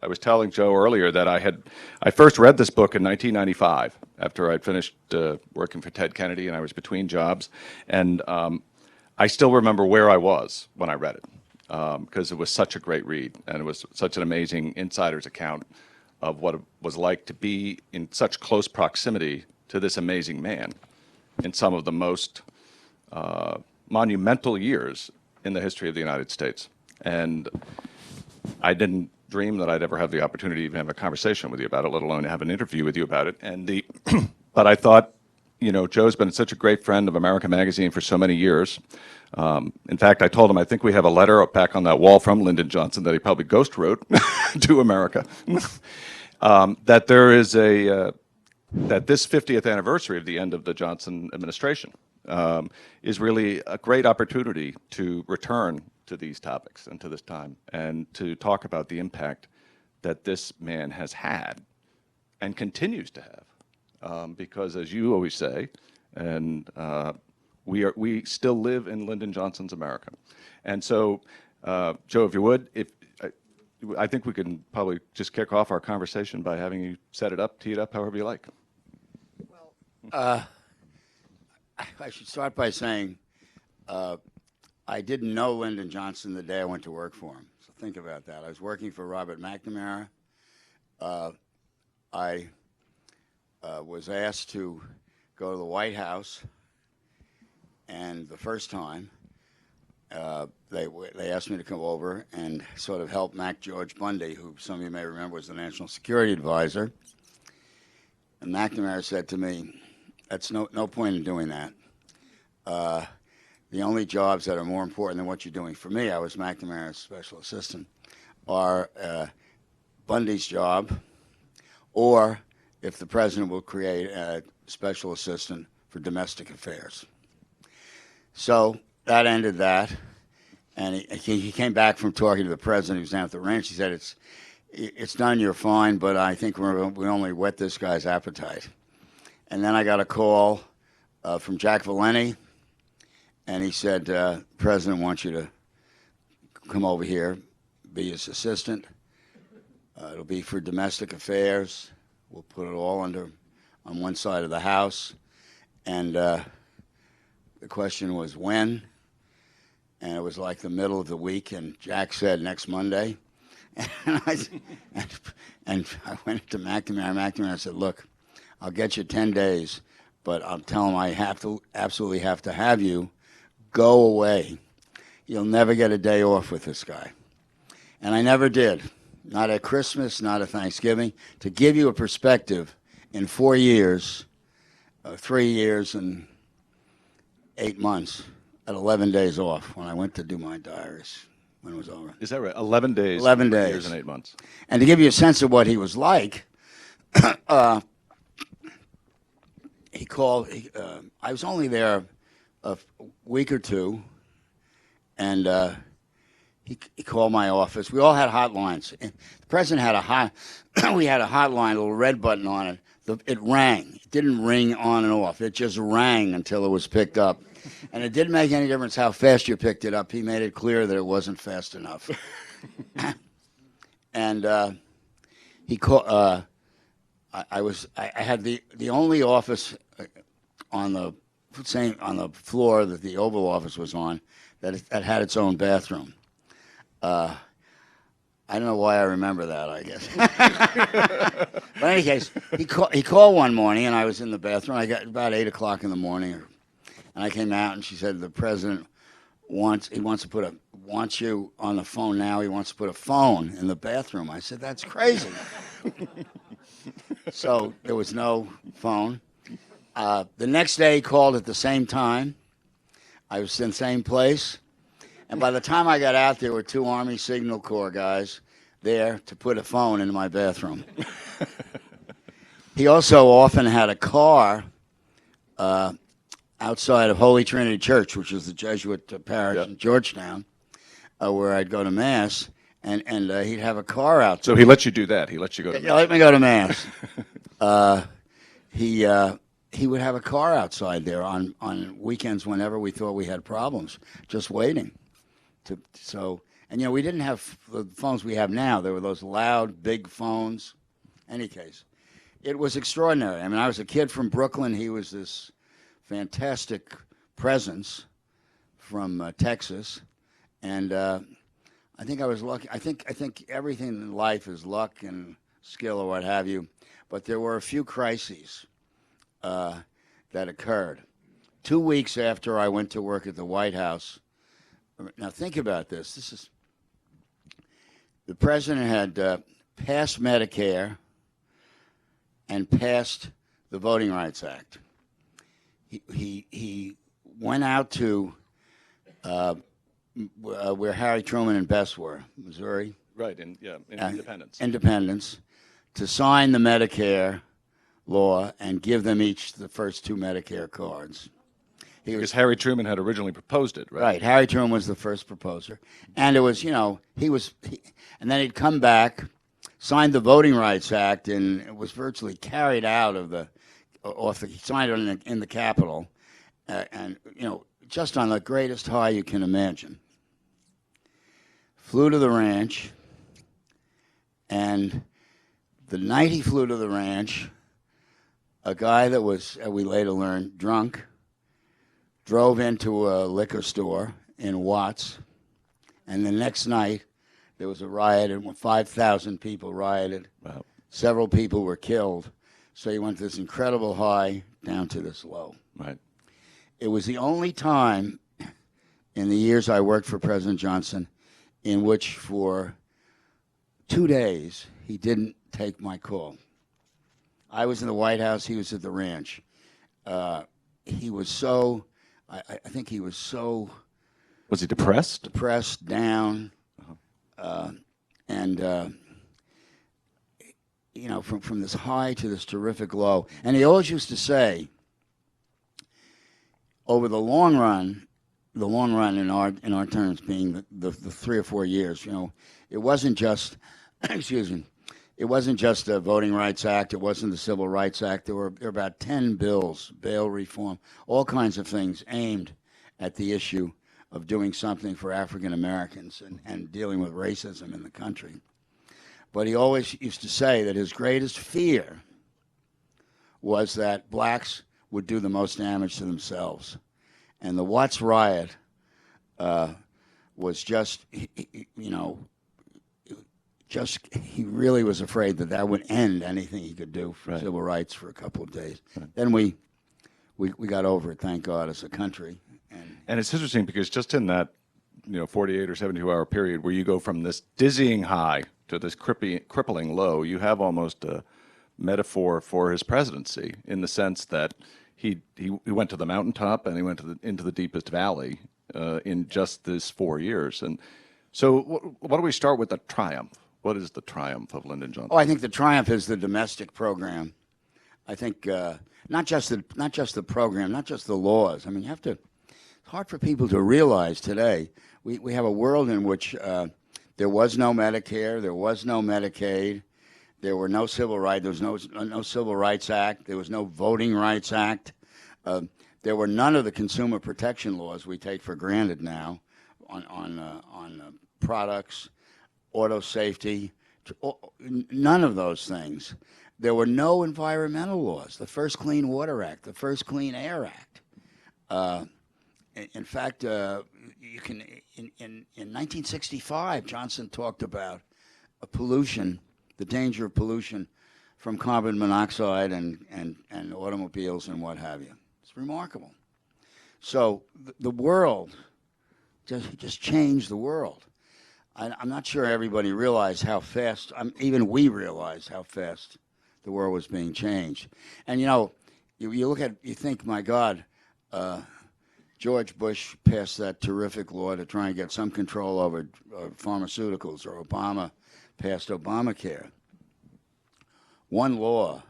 I was telling Joe earlier that I first read this book in 1995 after I'd finished working for Ted Kennedy and I was between jobs, and I still remember where I was when I read it because it was such a great read and it was such an amazing insider's account of what it was like to be in such close proximity to this amazing man in some of the most monumental years in the history of the United States. And I didn't dream that I'd ever have the opportunity to even have a conversation with you about it, let alone have an interview with you about it. And but I thought, Joe's been such a great friend of America Magazine for so many years. In fact, I told him I think we have a letter up back on that wall from Lyndon Johnson that he probably ghost wrote to America. That there is that this 50th anniversary of the end of the Johnson administration is really a great opportunity to return to these topics and to this time and to talk about the impact that this man has had and continues to have. Because as you always say, and we still live in Lyndon Johnson's America. And so, Joe, if you would, I think we can probably just kick off our conversation by having you set it up, tee it up, however you like. Well, I should start by saying I didn't know Lyndon Johnson the day I went to work for him. So think about that. I was working for Robert McNamara. I was asked to go to the White House, and the first time they asked me to come over and sort of help George Bundy, who some of you may remember was the National Security Advisor. And McNamara said to me, "That's no point in doing that. The only jobs that are more important than what you're doing for me," I was McNamara's special assistant, "are Bundy's job, or if the president will create a special assistant for domestic affairs." So that ended that. And he came back from talking to the president, who was down at the ranch. He said, it's done, you're fine, but I think we only whet this guy's appetite. And then I got a call from Jack Valenti, and he said, the president wants you to come over here, be his assistant. It'll be for domestic affairs. We'll put it all on one side of the house. And the question was when. And it was like the middle of the week, and Jack said next Monday. And I went to McNamara. McNamara said, "Look, I'll get you 10 days, but I'll tell him I absolutely have to have you go away. You'll never get a day off with this guy." And I never did. Not at Christmas, not at Thanksgiving. To give you a perspective, in 4 years, 3 years and 8 months, at 11 days off when I went to do my diaries when it was over. Is that right? 11 days. 11 days. Years and 8 months. And to give you a sense of what he was like, he called. I was only there a week or two, and he called my office. We all had hotlines. The president had we had a hotline, a little red button on it. It rang. It didn't ring on and off. It just rang until it was picked up. And it didn't make any difference how fast you picked it up. He made it clear that it wasn't fast enough. And he called. I had the only office on the floor that the Oval Office was on that had its own bathroom. I don't know why I remember that, I guess. But in any case, he called one morning, and I was in the bathroom. I got about 8 o'clock in the morning, and I came out, and she said, "The president wants you on the phone now. He wants to put a phone in the bathroom." I said, "That's crazy." So there was no phone. The next day, he called at the same time. I was in the same place. And by the time I got out, there were 2 Army Signal Corps guys there to put a phone in my bathroom. He also often had a car outside of Holy Trinity Church, which was the Jesuit parish in Georgetown, where I'd go to Mass, and he'd have a car out there. So he let you do that? He let you go to Mass? He let me go to Mass. He would have a car outside there on weekends whenever we thought we had problems, just waiting. And, we didn't have the phones we have now. There were those loud, big phones. Any case, it was extraordinary. I mean, I was a kid from Brooklyn. He was this fantastic presence from Texas. And I think I was lucky. I think everything in life is luck and skill or what have you. But there were a few crises that occurred. 2 weeks after I went to work at the White House. Now think about this. The president had passed Medicare and passed the Voting Rights Act. He went out to where Harry Truman and Bess were, Missouri. Right, in Independence. Independence, to sign the Medicare law and give them each the first 2 Medicare cards. Because Harry Truman had originally proposed it, right? Right. Harry Truman was the first proposer. And it was, and then he'd come back, signed the Voting Rights Act, and it was virtually carried out of he signed it in the Capitol, and, just on the greatest high you can imagine. Flew to the ranch, and the night he flew to the ranch, a guy that was, we later learned, drunk, drove into a liquor store in Watts, and the next night there was a riot, and 5,000 people rioted. Wow. Several people were killed. So he went to this incredible high down to this low. Right. It was the only time in the years I worked for President Johnson in which for 2 days he didn't take my call. I was in the White House, he was at the ranch. He was so... I think he was so... Was he depressed? Depressed, down, and from this high to this terrific low. And he always used to say, over the long run in our terms being the 3 or 4 years, it wasn't just, it wasn't just the Voting Rights Act, it wasn't the Civil Rights Act. There were about 10 bills, bail reform, all kinds of things aimed at the issue of doing something for African Americans and dealing with racism in the country. But he always used to say that his greatest fear was that blacks would do the most damage to themselves. And the Watts riot was just, he really was afraid that would end anything he could do for civil rights for a couple of days. Right. Then we got over it, thank God, as a country. And it's interesting because just in that 48 or 72-hour period where you go from this dizzying high to this crippling low, you have almost a metaphor for his presidency in the sense that he went to the mountaintop and he went into the deepest valley in just this 4 years. And so why don't we start with the triumph? What is the triumph of Lyndon Johnson? Oh, I think the triumph is the domestic program. I think not just the program, not just the laws. I mean, it's hard for people to realize today. We have a world in which there was no Medicare, there was no Medicaid, there were no civil rights, there was no Civil Rights Act, there was no Voting Rights Act. There were none of the consumer protection laws we take for granted now on products, auto safety, none of those things. There were no environmental laws, the first Clean Water Act, the first Clean Air Act. In fact, you can in 1965, Johnson talked about pollution, the danger of pollution from carbon monoxide and automobiles and what have you. It's remarkable. So the world just changed the world. I'm not sure everybody realized how fast, even we realized how fast the world was being changed. And you think, my God, George Bush passed that terrific law to try and get some control over pharmaceuticals, or Obama passed Obamacare. One law.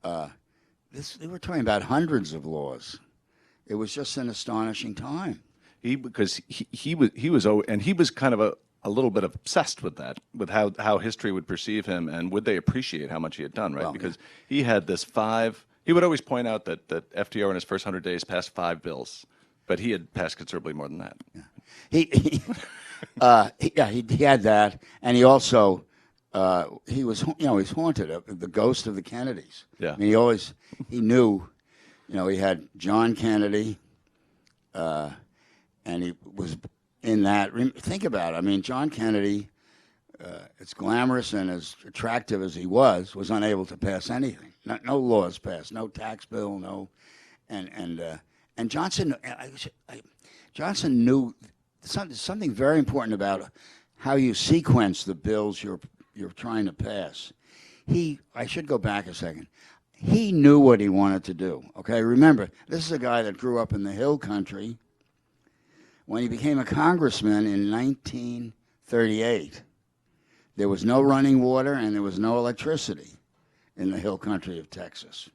They were talking about hundreds of laws. It was just an astonishing time. He was kind of a little bit obsessed with that, with how history would perceive him and would they appreciate how much he had done, right? Well, because he had this he would always point out that FDR in his first 100 days passed 5 bills, but he had passed considerably more than that. Yeah. He had that, and he also he was he's haunted of the ghost of the Kennedys. Yeah. I mean, he knew, he had John Kennedy, and he was in that. Think about it. I mean, John Kennedy, as glamorous and as attractive as he was unable to pass anything. No laws passed, no tax bill, no, and Johnson. Johnson knew something very important about how you sequence the bills you're trying to pass. I should go back a second. He knew what he wanted to do. Okay, remember, this is a guy that grew up in the Hill Country. When he became a congressman in 1938, there was no running water and there was no electricity in the Hill Country of Texas.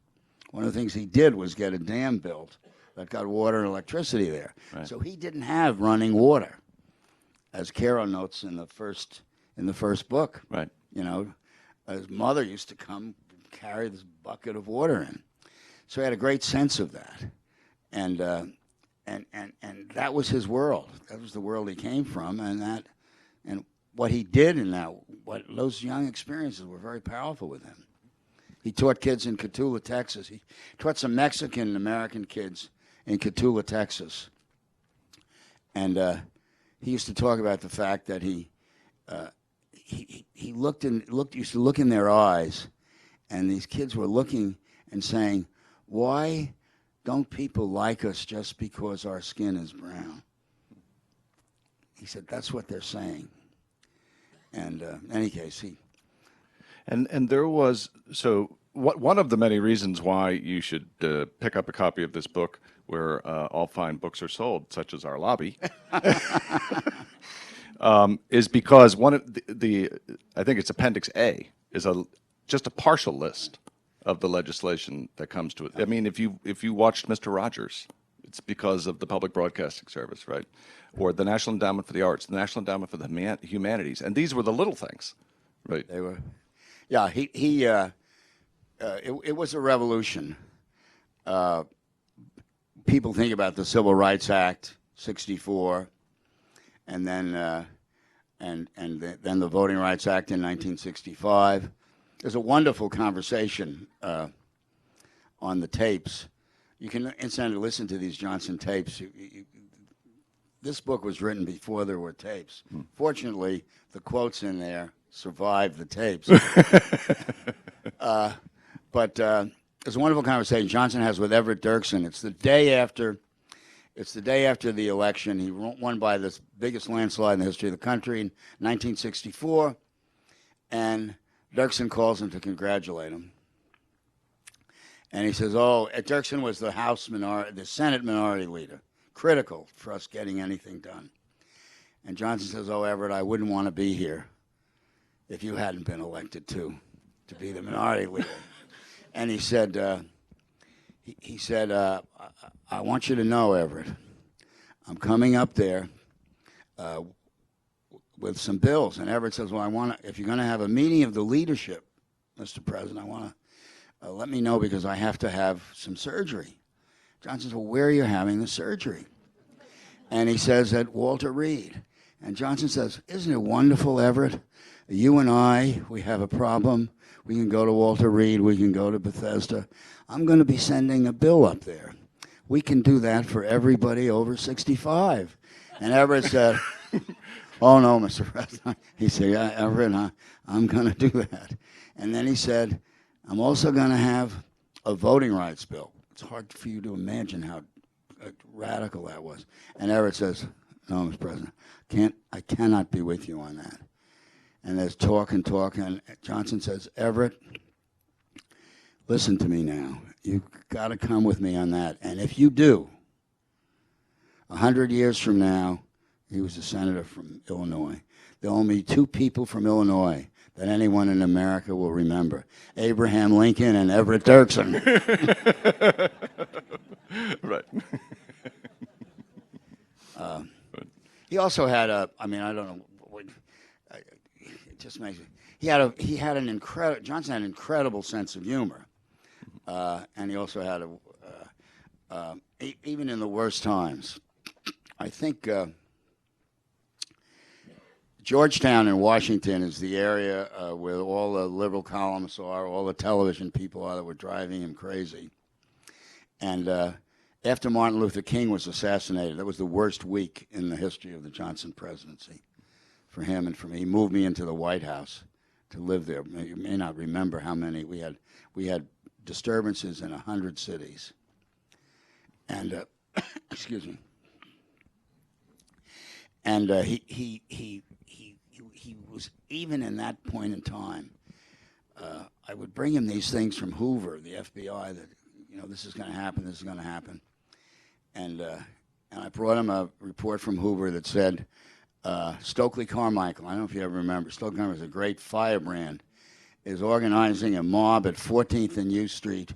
One of the things he did was get a dam built that got water and electricity there. Right. So he didn't have running water, as Caro notes in the first book. Right. His mother used to come carry this bucket of water in. So he had a great sense of that, and that was his world. That was the world he came from, and what he did in that, what those young experiences were very powerful with him. He taught kids in Cotulla, Texas. He taught some Mexican American kids in Cotulla, Texas, and he used to talk about the fact that he used to look in their eyes, and these kids were looking and saying, "Why don't people like us just because our skin is brown?" He said, "That's what they're saying." And in any case, And there was, so one of the many reasons why you should pick up a copy of this book, where all fine books are sold, such as our lobby, is because one of I think it's Appendix A, is just a partial list of the legislation that comes to it. I mean, if you watched Mr. Rogers, it's because of the Public Broadcasting Service, right? Or the National Endowment for the Arts, the National Endowment for the Humanities, and these were the little things, right? they were, yeah. It was a revolution. People think about the Civil Rights Act, '64, and then then the Voting Rights Act in 1965. There's a wonderful conversation on the tapes. You can incidentally listen to these Johnson tapes. This book was written before there were tapes. Fortunately, the quotes in there survived the tapes. But there's a wonderful conversation Johnson has with Everett Dirksen. It's the day after the election. He won by the biggest landslide in the history of the country in 1964, and Dirksen calls him to congratulate him. And he says, Dirksen was the Senate minority leader, critical for us getting anything done. And Johnson says, Everett, I wouldn't want to be here if you hadn't been elected to be the minority leader. And he said, I want you to know, Everett, I'm coming up there with some bills. And Everett says, if you're going to have a meeting of the leadership, Mr. President, I want to let me know because I have to have some surgery. Johnson says, well, where are you having the surgery? And he says, at Walter Reed. And Johnson says, isn't it wonderful, Everett? You and I, we have a problem. We can go to Walter Reed. We can go to Bethesda. I'm going to be sending a bill up there. We can do that for everybody over 65. And Everett said, oh, no, Mr. President. He said, yeah, Everett, I'm going to do that. And then he said, I'm also going to have a voting rights bill. It's hard for you to imagine how radical that was. And Everett says, no, Mr. President, I cannot be with you on that. And there's talk, and Johnson says, Everett, listen to me now. You've got to come with me on that. And if you do, 100 years from now, he was a senator from Illinois. There will only be two people from Illinois that anyone in America will remember: Abraham Lincoln and Everett Dirksen. Right. He also had I don't know. It just makes me. Johnson had an incredible sense of humor, and he also had even in the worst times. I think Georgetown in Washington is the area where all the liberal columnists are, all the television people are that were driving him crazy. And after Martin Luther King was assassinated, that was the worst week in the history of the Johnson presidency for him and for me. He moved me into the White House to live there. You may not remember how many we had. We had disturbances in 100 cities. And excuse me. And he was, even in that point in time, I would bring him these things from Hoover, the FBI, that, this is going to happen, this is going to happen. And I brought him a report from Hoover that said, Stokely Carmichael, I don't know if you ever remember, Stokely Carmichael was a great firebrand, is organizing a mob at 14th and U Street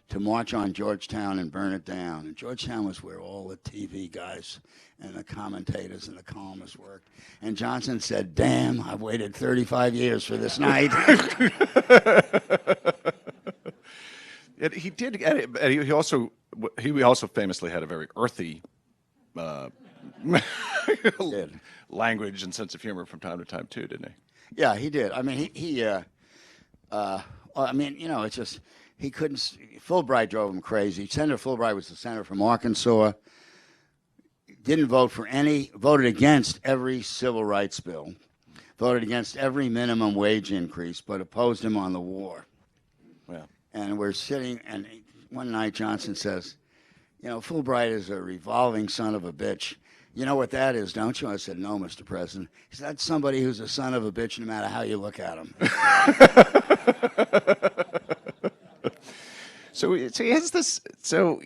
to march on Georgetown and burn it down. And Georgetown was where all the TV guys and the commentators and the columnists worked. And Johnson said, damn, I've waited 35 years for this night. He did. He also famously had a very earthy language and sense of humor from time to time too, didn't he? Yeah, he did. I mean, it's just he couldn't. Fulbright drove him crazy. Senator Fulbright was the senator from Arkansas. Didn't vote for any. Voted against every civil rights bill. Voted against every minimum wage increase, but opposed him on the war. Yeah. And we're sitting, and one night Johnson says, Fulbright is a revolving son of a bitch. You know what that is, don't you? I said, no, Mr. President. He said, that's somebody who's a son of a bitch no matter how you look at him. So he has this. So,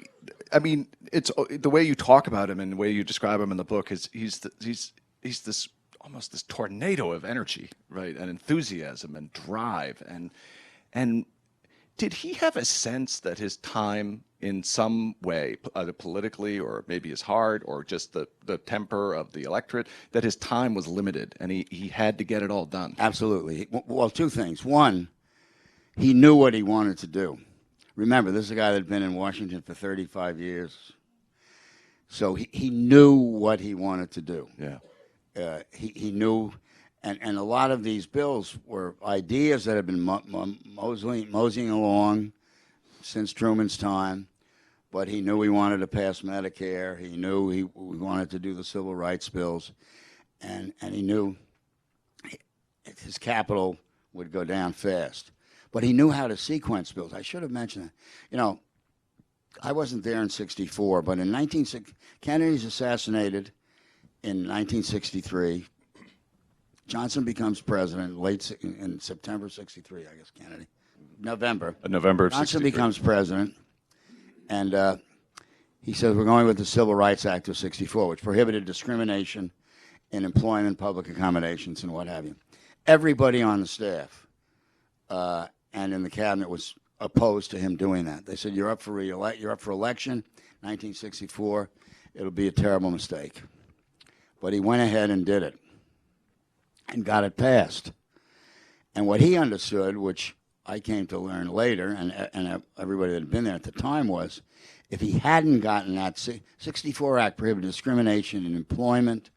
I mean, it's the way you talk about him and the way you describe him in the book is he's this almost this tornado of energy, right, and enthusiasm and drive and. Did he have a sense that his time, in some way, either politically or maybe his heart or just the temper of the electorate, that his time was limited and he had to get it all done? Absolutely. Well, two things. One, he knew what he wanted to do. Remember, this is a guy that had been in Washington for 35 years. So he knew what he wanted to do. Yeah. He knew... And a lot of these bills were ideas that had been moseying along since Truman's time, but he knew he wanted to pass Medicare. He knew we wanted to do the civil rights bills, and he knew his capital would go down fast. But he knew how to sequence bills. I should have mentioned that. I wasn't there in '64, but in Kennedy's assassinated in 1963. Johnson becomes president in September '63, I guess, Kennedy. November of '63. Johnson becomes president, and he says, we're going with the Civil Rights Act of '64, which prohibited discrimination in employment, public accommodations, and what have you. Everybody on the staff and in the cabinet was opposed to him doing that. They said, you're up for election, 1964. It'll be a terrible mistake. But he went ahead and did it. And got it passed. And what he understood, which I came to learn later, and everybody that had been there at the time, was if he hadn't gotten that 64 Act prohibited discrimination in employment,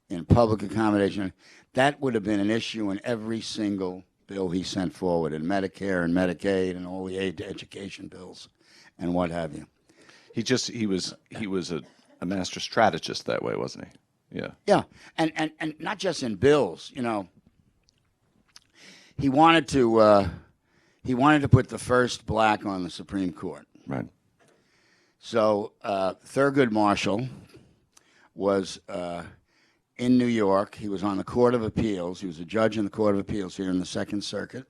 in public accommodation, that would have been an issue in every single bill he sent forward, in Medicare and Medicaid and all the aid to education bills and what have you. He was a master strategist that way, wasn't he? Yeah. Yeah, and not just in bills. He wanted to put the first black on the Supreme Court. Right. So Thurgood Marshall was in New York. He was on the Court of Appeals. He was a judge in the Court of Appeals here in the Second Circuit.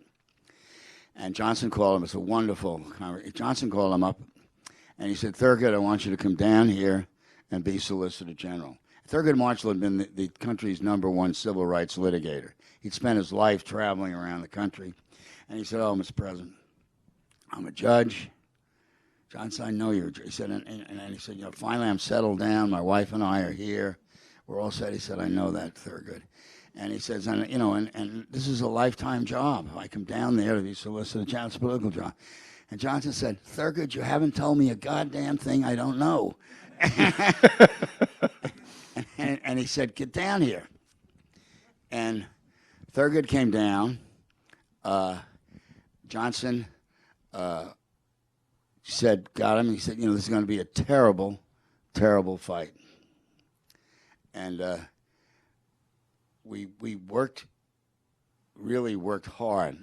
And Johnson called him. It's a wonderful conversation. Johnson called him up, and he said, Thurgood, I want you to come down here and be Solicitor General. Thurgood Marshall had been the country's #1 civil rights litigator. He'd spent his life traveling around the country. And he said, oh, Mr. President, I'm a judge. Johnson, I know you're a judge. He said, and he said, finally I'm settled down. My wife and I are here. We're all set. He said, I know that, Thurgood. And he says, and this is a lifetime job. I come down there to be Solicitor General. It's a political job. And Johnson said, Thurgood, you haven't told me a goddamn thing I don't know. And he said, get down here. And Thurgood came down. Johnson got him. He said, this is going to be a terrible, terrible fight. And we really worked hard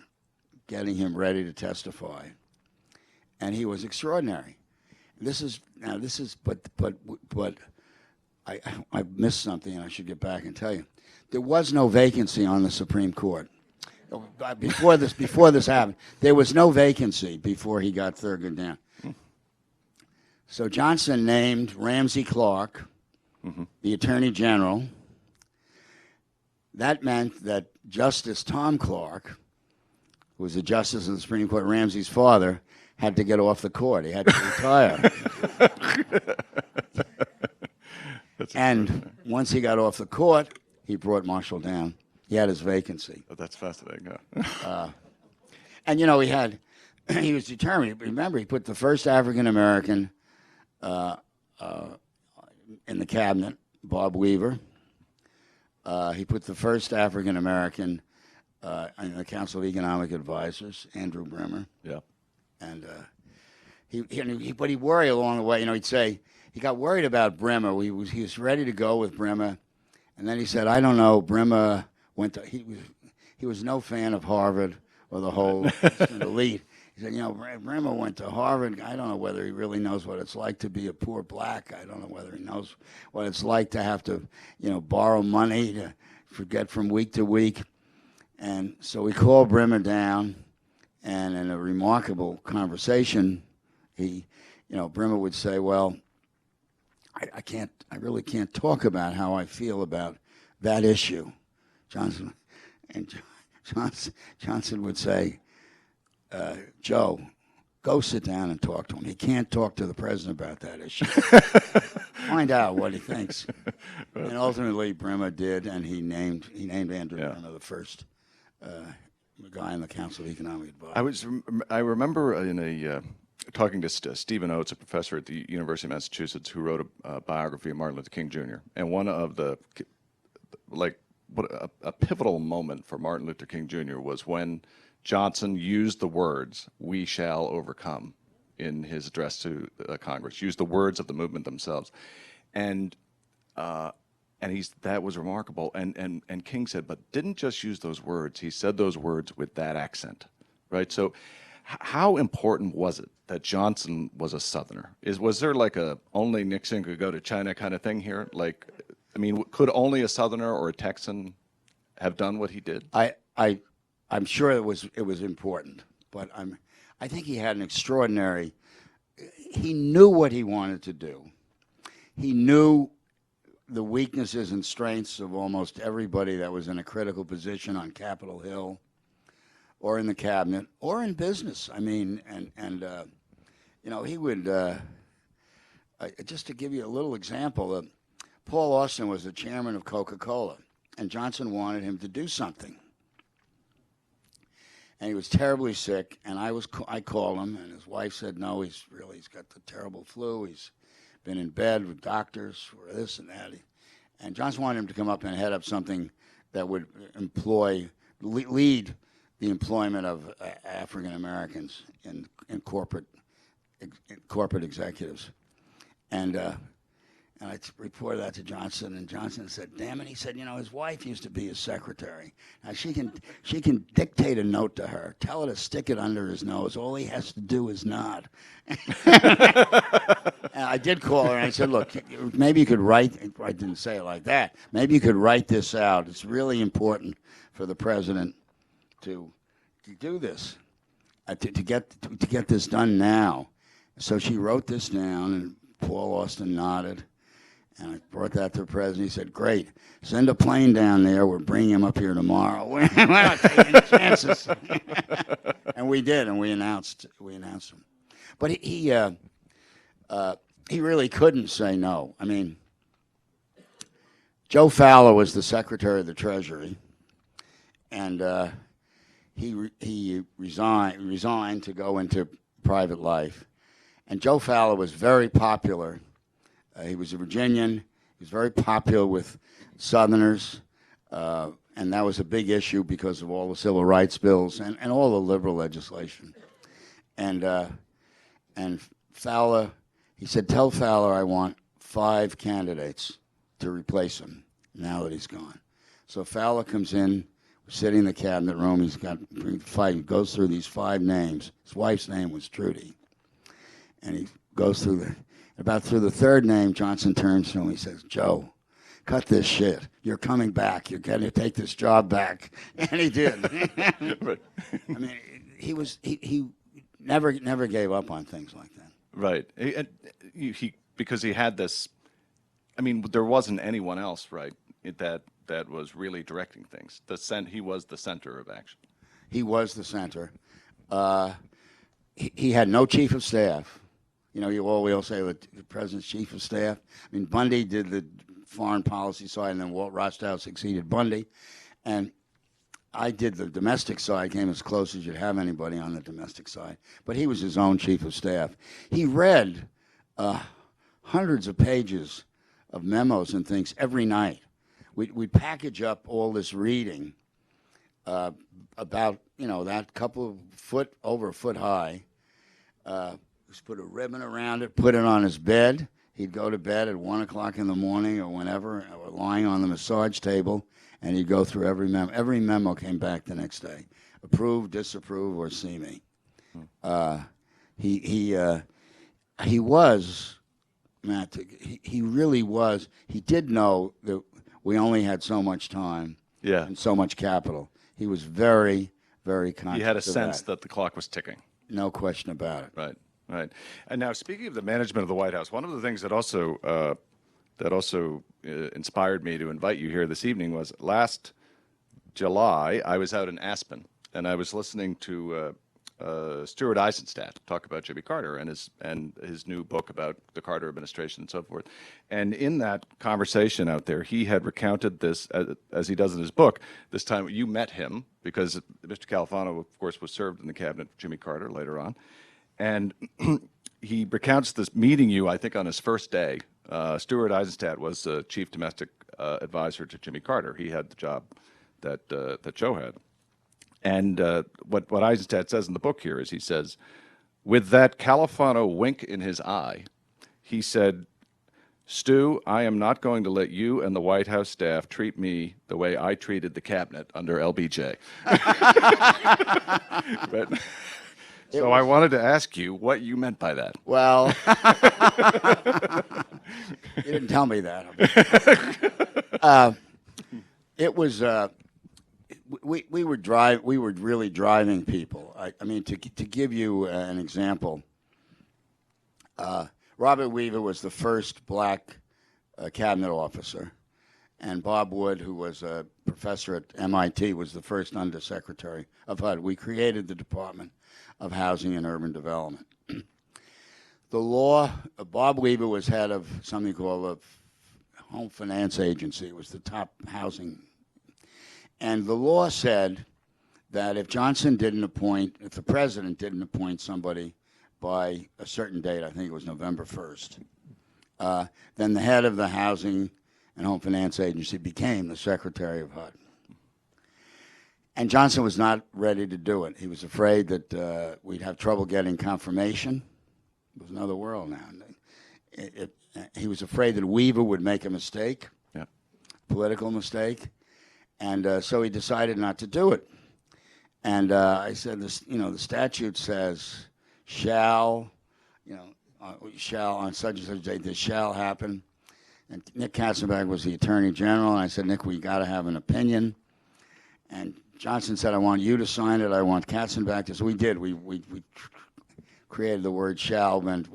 getting him ready to testify. And he was extraordinary. But I missed something, and I should get back and tell you. There was no vacancy on the Supreme Court. Before this happened, there was no vacancy before he got Thurgood down. So Johnson named Ramsey Clark, the Attorney General. That meant that Justice Tom Clark, who was a justice of the Supreme Court, Ramsey's father, had to get off the court. He had to retire. And once he got off the court, he brought Marshall down. He had his vacancy. Oh, that's fascinating. And he was determined. Remember, he put the first African American in the cabinet, Bob Weaver. He put the first African American in the Council of Economic Advisors, Andrew Bremer. Yeah. And but he worried along the way. He'd say he got worried about Bremer. He was ready to go with Bremer, and then he said, "I don't know." Bremer he was no fan of Harvard or the whole elite. He said, Bremer went to Harvard. I don't know whether he really knows what it's like to be a poor black. I don't know whether he knows what it's like to have to, borrow money to get from week to week. And so we called Bremer down, and in a remarkable conversation, Bremer would say, "Well, I really can't talk about how I feel about that issue." Johnson would say, "Joe, go sit down and talk to him. He can't talk to the president about that issue. Find out what he thinks." And ultimately, Bremer did, and he named Andrew Bremer the first guy in the Council of Economic Advisors. I remember talking to Stephen Oates, a professor at the University of Massachusetts, who wrote a biography of Martin Luther King Jr. And one of a pivotal moment for Martin Luther King Jr. was when Johnson used the words "we shall overcome" in his address to Congress, used the words of the movement themselves. And that was remarkable. And King said, but didn't just use those words. He said those words with that accent, right? So how important was it that Johnson was a Southerner? Was there like a only Nixon could go to China kind of thing here? Could only a Southerner or a Texan have done what he did? I'm sure it was important, but I think he had an extraordinary. He knew what he wanted to do. He knew the weaknesses and strengths of almost everybody that was in a critical position on Capitol Hill, or in the cabinet, or in business. He would. Just to give you a little example, Paul Austin was the chairman of Coca-Cola, and Johnson wanted him to do something. And he was terribly sick, and I called him, and his wife said, "No, he's got the terrible flu. He's been in bed with doctors for this and that." And Johnson wanted him to come up and head up something that would lead the employment of African Americans in corporate executives. And I reported that to Johnson, and Johnson said, "Damn it," he said, "his wife used to be his secretary. Now she can dictate a note to her, tell her to stick it under his nose. All he has to do is nod." And I did call her, and I said, "Look, maybe you could write." I didn't say it like that. "Maybe you could write this out. It's really important for the president to do this, to get this done now." So she wrote this down, and Paul Austin nodded. And I brought that to the president. He said, "Great. Send a plane down there. We're bringing him up here tomorrow. We're not taking any chances." And we did, and we announced him. But he really couldn't say no. Joe Fowler was the Secretary of the Treasury, and he resigned to go into private life. And Joe Fowler was very popular. He was a Virginian. He was very popular with Southerners, and that was a big issue because of all the civil rights bills and all the liberal legislation. And Fowler, he said, tell Fowler I want 5 candidates to replace him now that he's gone. So Fowler comes in, sitting in the cabinet room. He's got he goes through these 5 names. His wife's name was Trudy, and he goes through through the 3rd name. Johnson turns to him. He says, "Joe, cut this shit. You're coming back. You're going to take this job back." And he did. Right. I mean, he never gave up on things like that. Right. He because he had this. I mean, there wasn't anyone else, right? That was really directing things. He was the center of action. He was the center. He had no chief of staff. You know, we all say the president's chief of staff. I mean, Bundy did the foreign policy side, and then Walt Rostow succeeded Bundy. And I did the domestic side, came as close as you'd have anybody on the domestic side. But he was his own chief of staff. He read hundreds of pages of memos and things every night. We'd package up all this reading about, that couple of over a foot high. Just put a ribbon around it, put it on his bed. He'd go to bed at 1 o'clock in the morning or whenever, or lying on the massage table, and he'd go through every memo. Every memo came back the next day. Approve, disapprove, or see me. He was, Matt, he really was. He did know that we only had so much time and so much capital. He was very, very conscious. He had a sense that the clock was ticking. No question about it. Right, right. And now, speaking of the management of the White House, one of the things that also inspired me to invite you here this evening was last July I was out in Aspen and I was listening to Stuart Eisenstadt talk about Jimmy Carter and his new book about the Carter administration and so forth. And in that conversation out there, he had recounted this, as he does in his book. This time you met him because Mr. Califano, of course, was served in the cabinet of Jimmy Carter later on. And he recounts this meeting you, I think, on his first day. Stuart Eisenstadt was the chief domestic advisor to Jimmy Carter. He had the job that Joe had. And what Eisenstadt says in the book here is he says, with that Califano wink in his eye, he said, "Stu, I am not going to let you and the White House staff treat me the way I treated the cabinet under LBJ." But, so I wanted to ask you what you meant by that. Well, you didn't tell me that. It was. We were really driving people. I mean, to give you an example, Robert Weaver was the first black cabinet officer, and Bob Wood, who was a professor at MIT, was the first undersecretary of HUD. We created the Department of Housing and Urban Development. The law, Bob Weaver was head of something called a Home Finance Agency. It was the top housing. And the law said that if if the president didn't appoint somebody by a certain date, I think it was November 1st, then the head of the Housing and Home Finance Agency became the Secretary of HUD. And Johnson was not ready to do it. He was afraid that we'd have trouble getting confirmation. It was another world now. He was afraid that Weaver would make a mistake, political mistake. And so he decided not to do it. And I said, the statute says, shall on such and such date, this shall happen. And Nick Katzenbach was the Attorney General, and I said, Nick, we got to have an opinion. And Johnson said, I want you to sign it. I want Katzenbach to. So we did. We created the word shall, meant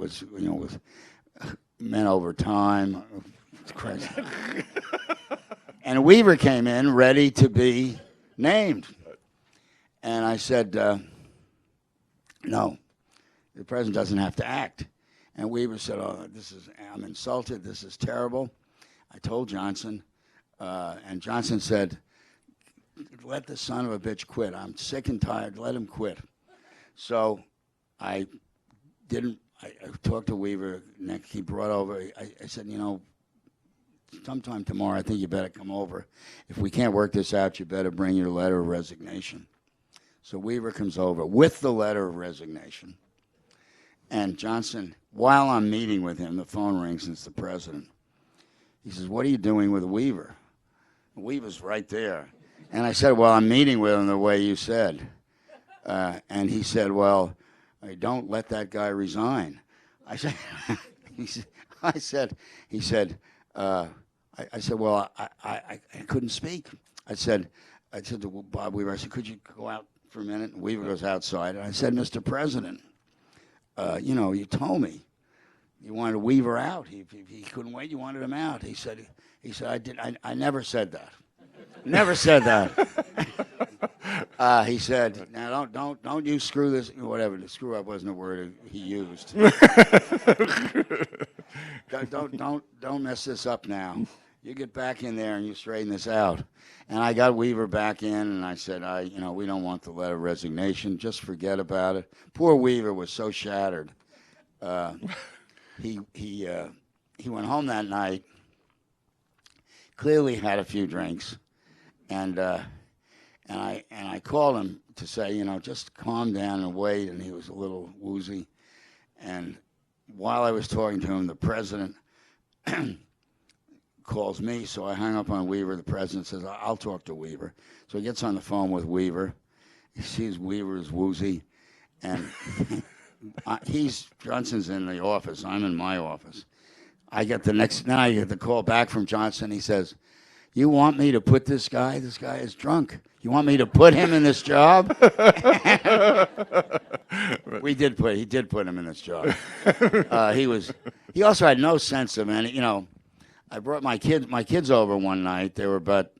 meant over time. It's crazy. And Weaver came in ready to be named. And I said, no, the president doesn't have to act. And Weaver said, I'm insulted. This is terrible. I told Johnson, and Johnson said, let the son of a bitch quit. I'm sick and tired. Let him quit. So I talked to Weaver. Nick, he brought over, I said, sometime tomorrow, I think you better come over. If we can't work this out, you better bring your letter of resignation. So Weaver comes over with the letter of resignation. And Johnson, while I'm meeting with him, the phone rings and it's the president. He says, "What are you doing with Weaver?" Weaver's right there. And I said, "Well, I'm meeting with him the way you said." And he said, "Well, don't let that guy resign." I said, I said, "Well, I couldn't speak." I said to Bob Weaver, I said, "Could you go out for a minute?" And Weaver goes outside. And I said, "Mr. President, you told me you wanted Weaver out. He couldn't wait. You wanted him out." He said, I never said that. Never said that. He said, "Now don't you screw this." Whatever, the screw up wasn't a word he used. Don't mess this up now. You get back in there and you straighten this out. And I got Weaver back in, and I said, we don't want the letter of resignation. Just forget about it. Poor Weaver was so shattered. He went home that night. Clearly had a few drinks, and I called him to say, just calm down and wait. And he was a little woozy. And while I was talking to him, the president calls me, so I hung up on Weaver. The president says, "I'll talk to Weaver." So he gets on the phone with Weaver. He sees Weaver is woozy, and Johnson's in the office. I'm in my office. I get the next night, I get the call back from Johnson. He says, "You want me to put this guy? This guy is drunk. You want me to put him in this job?" He did put him in this job. He also had no sense of any, I brought my kids over one night. They were about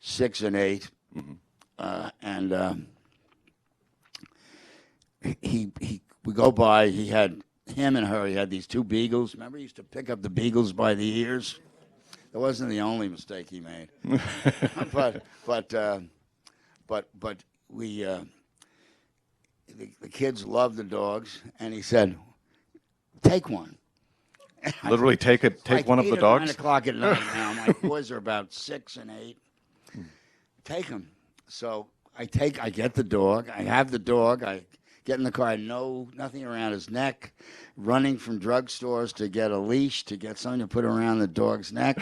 6 and 8. And we go by, he had these 2 beagles. Remember, he used to pick up the beagles by the ears? That wasn't the only mistake he made. but we the kids loved the dogs, and he said, "Take one." Literally take one of the dogs? 9 o'clock at night now. My boys are about 6 and 8. Take him. So I get the dog. I have the dog. I get in the car. I know nothing around his neck. Running from drugstores to get a leash, to get something to put around the dog's neck.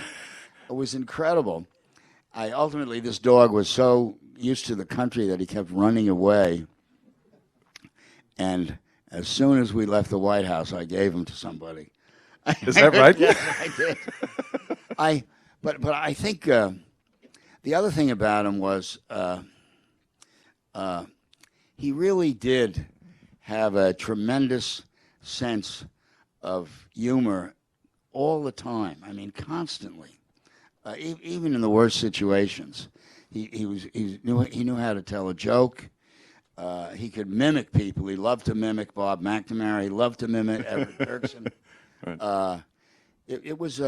It was incredible. Ultimately, this dog was so used to the country that he kept running away. And as soon as we left the White House, I gave him to somebody. Is that right? Yes, I did. But I think the other thing about him was he really did have a tremendous sense of humor all the time. I mean, constantly, even in the worst situations. He knew how to tell a joke. He could mimic people. He loved to mimic Bob McNamara. He loved to mimic Everett Dirksen. Right. It was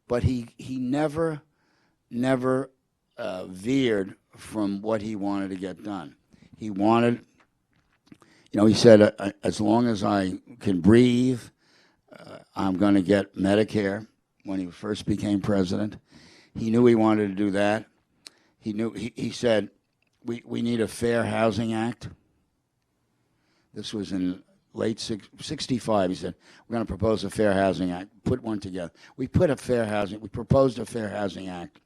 but he never veered from what he wanted to get done. He wanted, he said, as long as I can breathe, I'm going to get Medicare. When he first became president, he knew he wanted to do that. He said, we need a Fair Housing Act. This was in late 65. He said, "We're going to propose a Fair Housing Act, put one together." We proposed a Fair Housing Act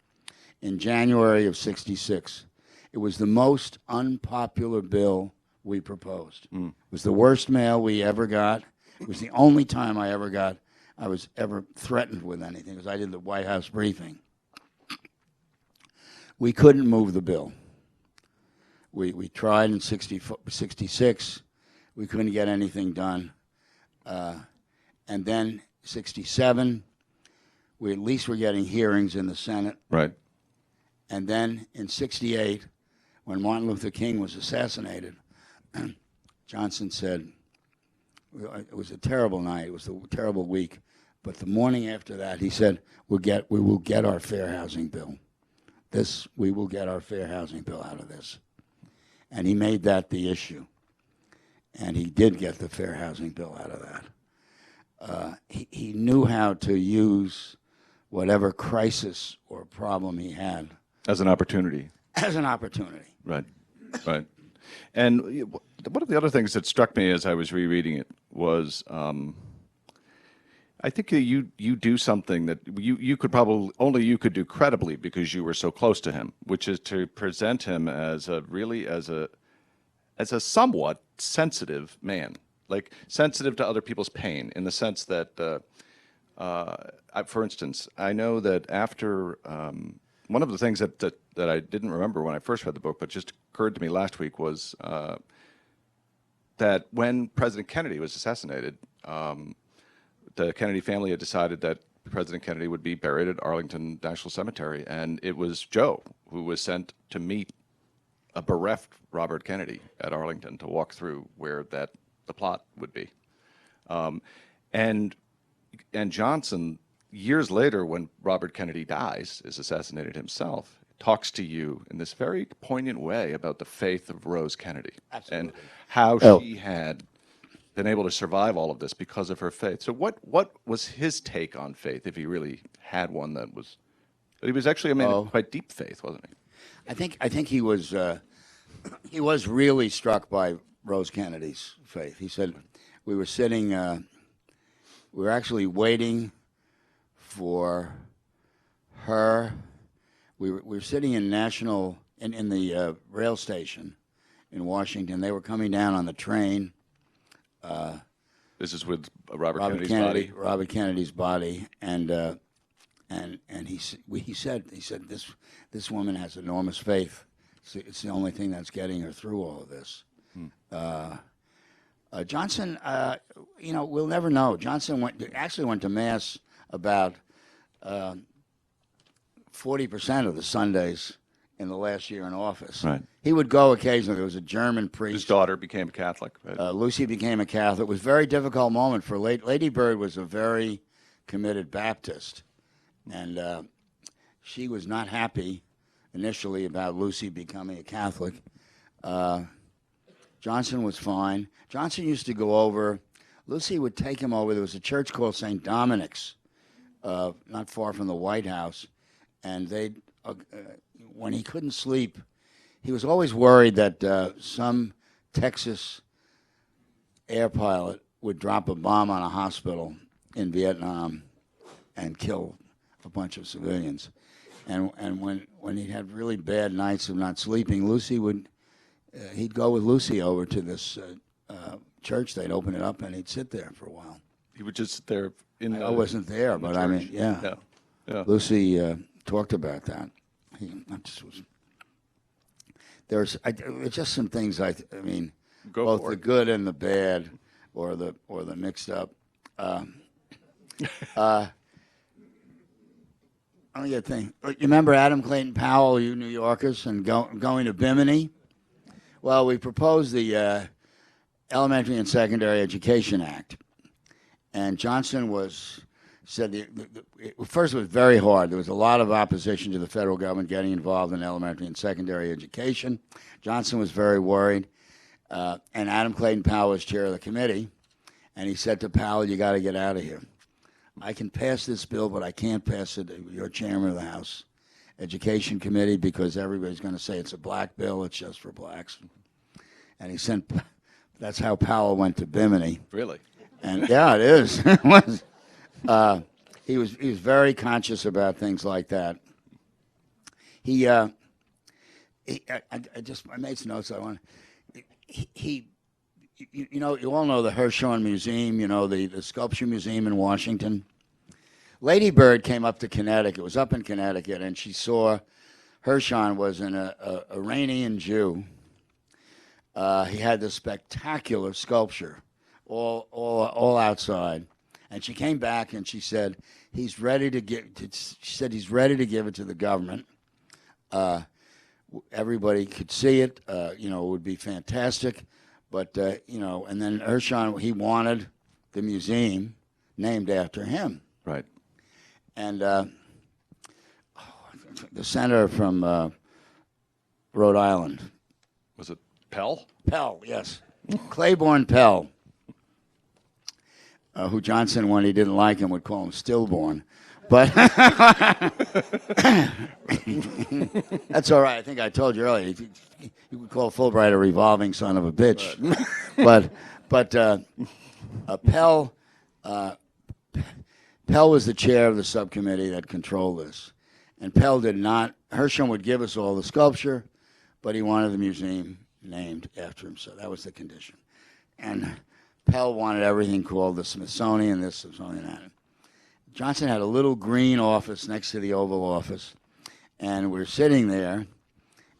in January of 66. It was the most unpopular bill we proposed. It was the worst mail we ever got. It was the only time I was ever threatened with anything, because I did the White House briefing. We couldn't move the bill. We tried in 66. We couldn't get anything done. And then 67, we at least were getting hearings in the Senate. Right. And then in 68, when Martin Luther King was assassinated, Johnson said, it was a terrible night, it was a terrible week, but the morning after that, he said, we will get our fair housing bill. We will get our fair housing bill out of this. And he made that the issue. And he did get the fair housing bill out of that. He knew how to use whatever crisis or problem he had As an opportunity. as an opportunity. Right, right. And one of the other things that struck me as I was rereading it was, I think you do something that you could probably only you could do credibly because you were so close to him, which is to present him as a somewhat sensitive man, like sensitive to other people's pain, in the sense that, for instance, I know that after one of the things that I didn't remember when I first read the book, but just occurred to me last week, was that when President Kennedy was assassinated, the Kennedy family had decided that President Kennedy would be buried at Arlington National Cemetery, and it was Joe who was sent to meet a bereft Robert Kennedy at Arlington to walk through where the plot would be. And Johnson, years later, when Robert Kennedy dies, is assassinated himself, talks to you in this very poignant way about the faith of Rose Kennedy. Absolutely. And how she had been able to survive all of this because of her faith. So what was his take on faith, if he really had one that was? He was actually a man of quite deep faith, wasn't he? I think he was really struck by Rose Kennedy's faith. He said we were sitting, we were actually waiting for her. We were sitting in the rail station in Washington. They were coming down on the train. This is with Robert Kennedy's body. Robert Kennedy's body, and he said this woman has enormous faith. It's the only thing that's getting her through all of this. Johnson, we'll never know. Johnson actually went to mass about 40% of the Sundays in the last year in office. Right. He would go occasionally. There was a German priest. His daughter became a Catholic. Right? Lucy became a Catholic. It was a very difficult moment for Lady Bird was a very committed Baptist, and she was not happy initially about Lucy becoming a Catholic. Johnson was fine. Johnson used to go over. Lucy would take him over. There was a church called St. Dominic's, not far from the White House, and they. When he couldn't sleep, he was always worried that some Texas air pilot would drop a bomb on a hospital in Vietnam and kill a bunch of civilians. And when he had really bad nights of not sleeping, he'd go with Lucy over to this church. They'd open it up, and he'd sit there for a while. He would just sit there I wasn't there, but I mean, yeah. Lucy talked about that. There's just some things both the good and the bad, or the mixed up. Only good thing. You remember Adam Clayton Powell, you New Yorkers, and going to Bimini? Well, we proposed the Elementary and Secondary Education Act, and Johnson said first it was very hard. There was a lot of opposition to the federal government getting involved in elementary and secondary education. Johnson was very worried, and Adam Clayton Powell was chair of the committee, and he said to Powell, "You got to get out of here. I can pass this bill, but I can't pass it. You're chairman of the House Education Committee because everybody's going to say it's a black bill. It's just for blacks." And he sent. That's how Powell went to Bimini. Really? And yeah, it is. It was. He was very conscious about things like that. I made some notes. You all know the Hirshhorn Museum. You know the Sculpture Museum in Washington. Lady Bird came up to Connecticut. It was up in Connecticut, and she saw Hirshhorn was an Iranian Jew. He had this spectacular sculpture, all outside. And she came back and she said he's ready to give. She said he's ready to give it to the government. Everybody could see it. It would be fantastic. But and then Hirshhorn, he wanted the museum named after him. Right. And the senator from Rhode Island. Was it Pell? Pell, yes. Claiborne Pell. Who Johnson, when he didn't like him, would call him stillborn. But that's all right. I think I told you earlier. You would call Fulbright a revolving son of a bitch. But Pell was the chair of the subcommittee that controlled this. And Pell did not, Hersham would give us all the sculpture, but he wanted the museum named after him. So that was the condition. And Pell wanted everything called the Smithsonian, this, Smithsonian, that. Johnson had a little green office next to the Oval Office. And we're sitting there,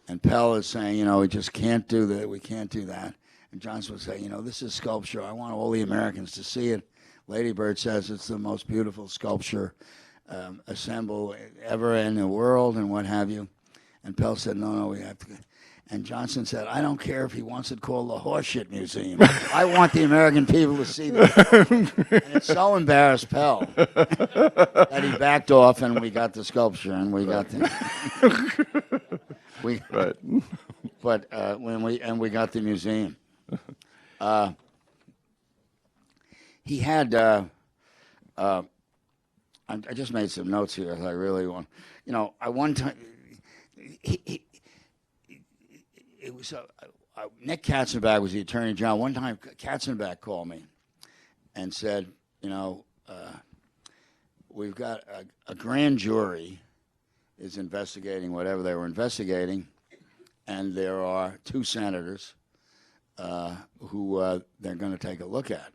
and Pell is saying, you know, we just can't do that, we can't do that. And Johnson would say, you know, this is sculpture. I want all the Americans to see it. Lady Bird says it's the most beautiful sculpture assembled ever in the world and what have you. And Pell said, no, we have to. And Johnson said, I don't care if he wants it called the Horseshit Museum. I want the American people to see this. And it so embarrassed Pell that he backed off, and we got the sculpture, and we got the Right. But we got the museum. He had. I just made some notes here. I really want. You know, I one time. It was Nick Katzenbach was the attorney general. One time, Katzenbach called me and said, you know, we've got a grand jury is investigating whatever they were investigating, and there are 2 senators who they're going to take a look at.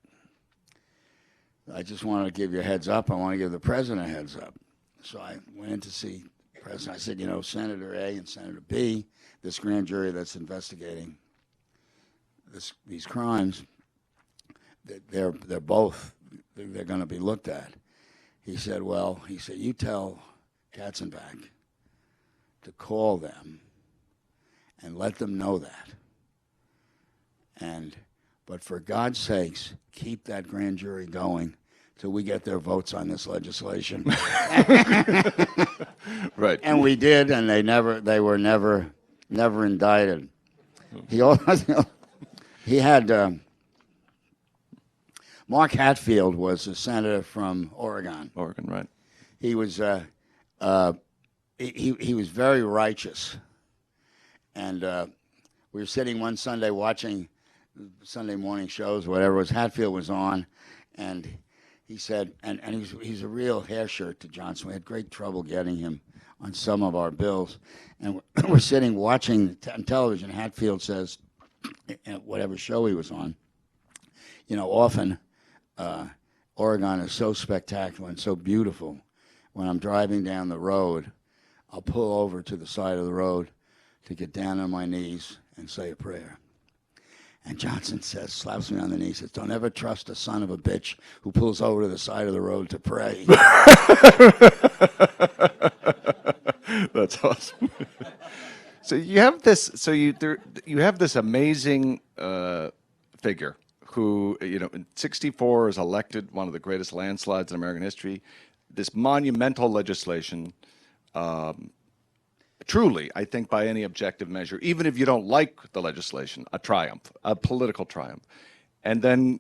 I just wanted to give you a heads up. I want to give the president a heads up. So I went in to see the president. I said, you know, Senator A and Senator B, this grand jury that's investigating these crimes, they're both they're going to be looked at. He said, you tell Katzenbach to call them and let them know that. But for God's sakes, keep that grand jury going till we get their votes on this legislation. Right. And we did, and they were never indicted. He had Mark Hatfield was a senator from Oregon. Oregon, right. He was he was very righteous, and we were sitting one Sunday watching Sunday morning shows, whatever it was. Hatfield was on, and he said, and he's a real hair shirt to Johnson. We had great trouble getting him on some of our bills, and we're sitting watching on television. Hatfield says, whatever show he was on, you know, often Oregon is so spectacular and so beautiful. When I'm driving down the road, I'll pull over to the side of the road to get down on my knees and say a prayer. And Johnson says, slaps me on the knee, says, don't ever trust a son of a bitch who pulls over to the side of the road to pray. That's awesome. So you have this. So you have this amazing figure who, you know, in '64 is elected one of the greatest landslides in American history. This monumental legislation. Truly, I think by any objective measure, even if you don't like the legislation, a triumph, a political triumph. And then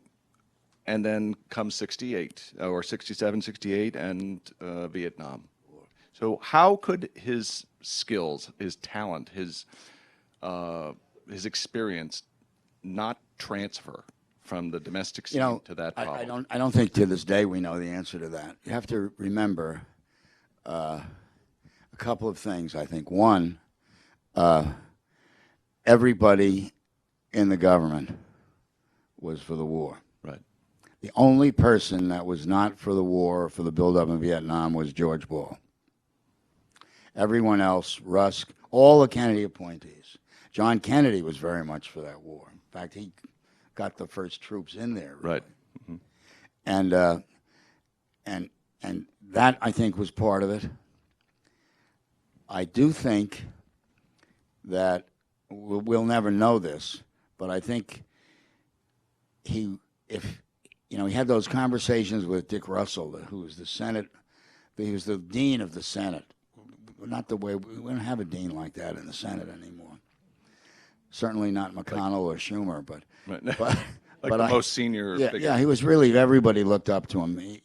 comes 68 or 67, 68 and Vietnam. So how could his skills, his talent, his experience not transfer from the domestic scene to that problem? I don't think to this day we know the answer to that. You have to remember a couple of things, I think. One, everybody in the government was for the war. Right. The only person that was not for the war or for the buildup in Vietnam was George Bull. Everyone else, Rusk, all the Kennedy appointees. John Kennedy was very much for that war. In fact, he got the first troops in there. Really. Right. Mm-hmm. And that, I think, was part of it. I do think that we'll never know this, but I think he had those conversations with Dick Russell, who was the Senate, he was the dean of the Senate. Not the way we don't have a dean like that in the Senate anymore. Certainly not McConnell or Schumer, but the most senior figure. Yeah, he was really, everybody looked up to him.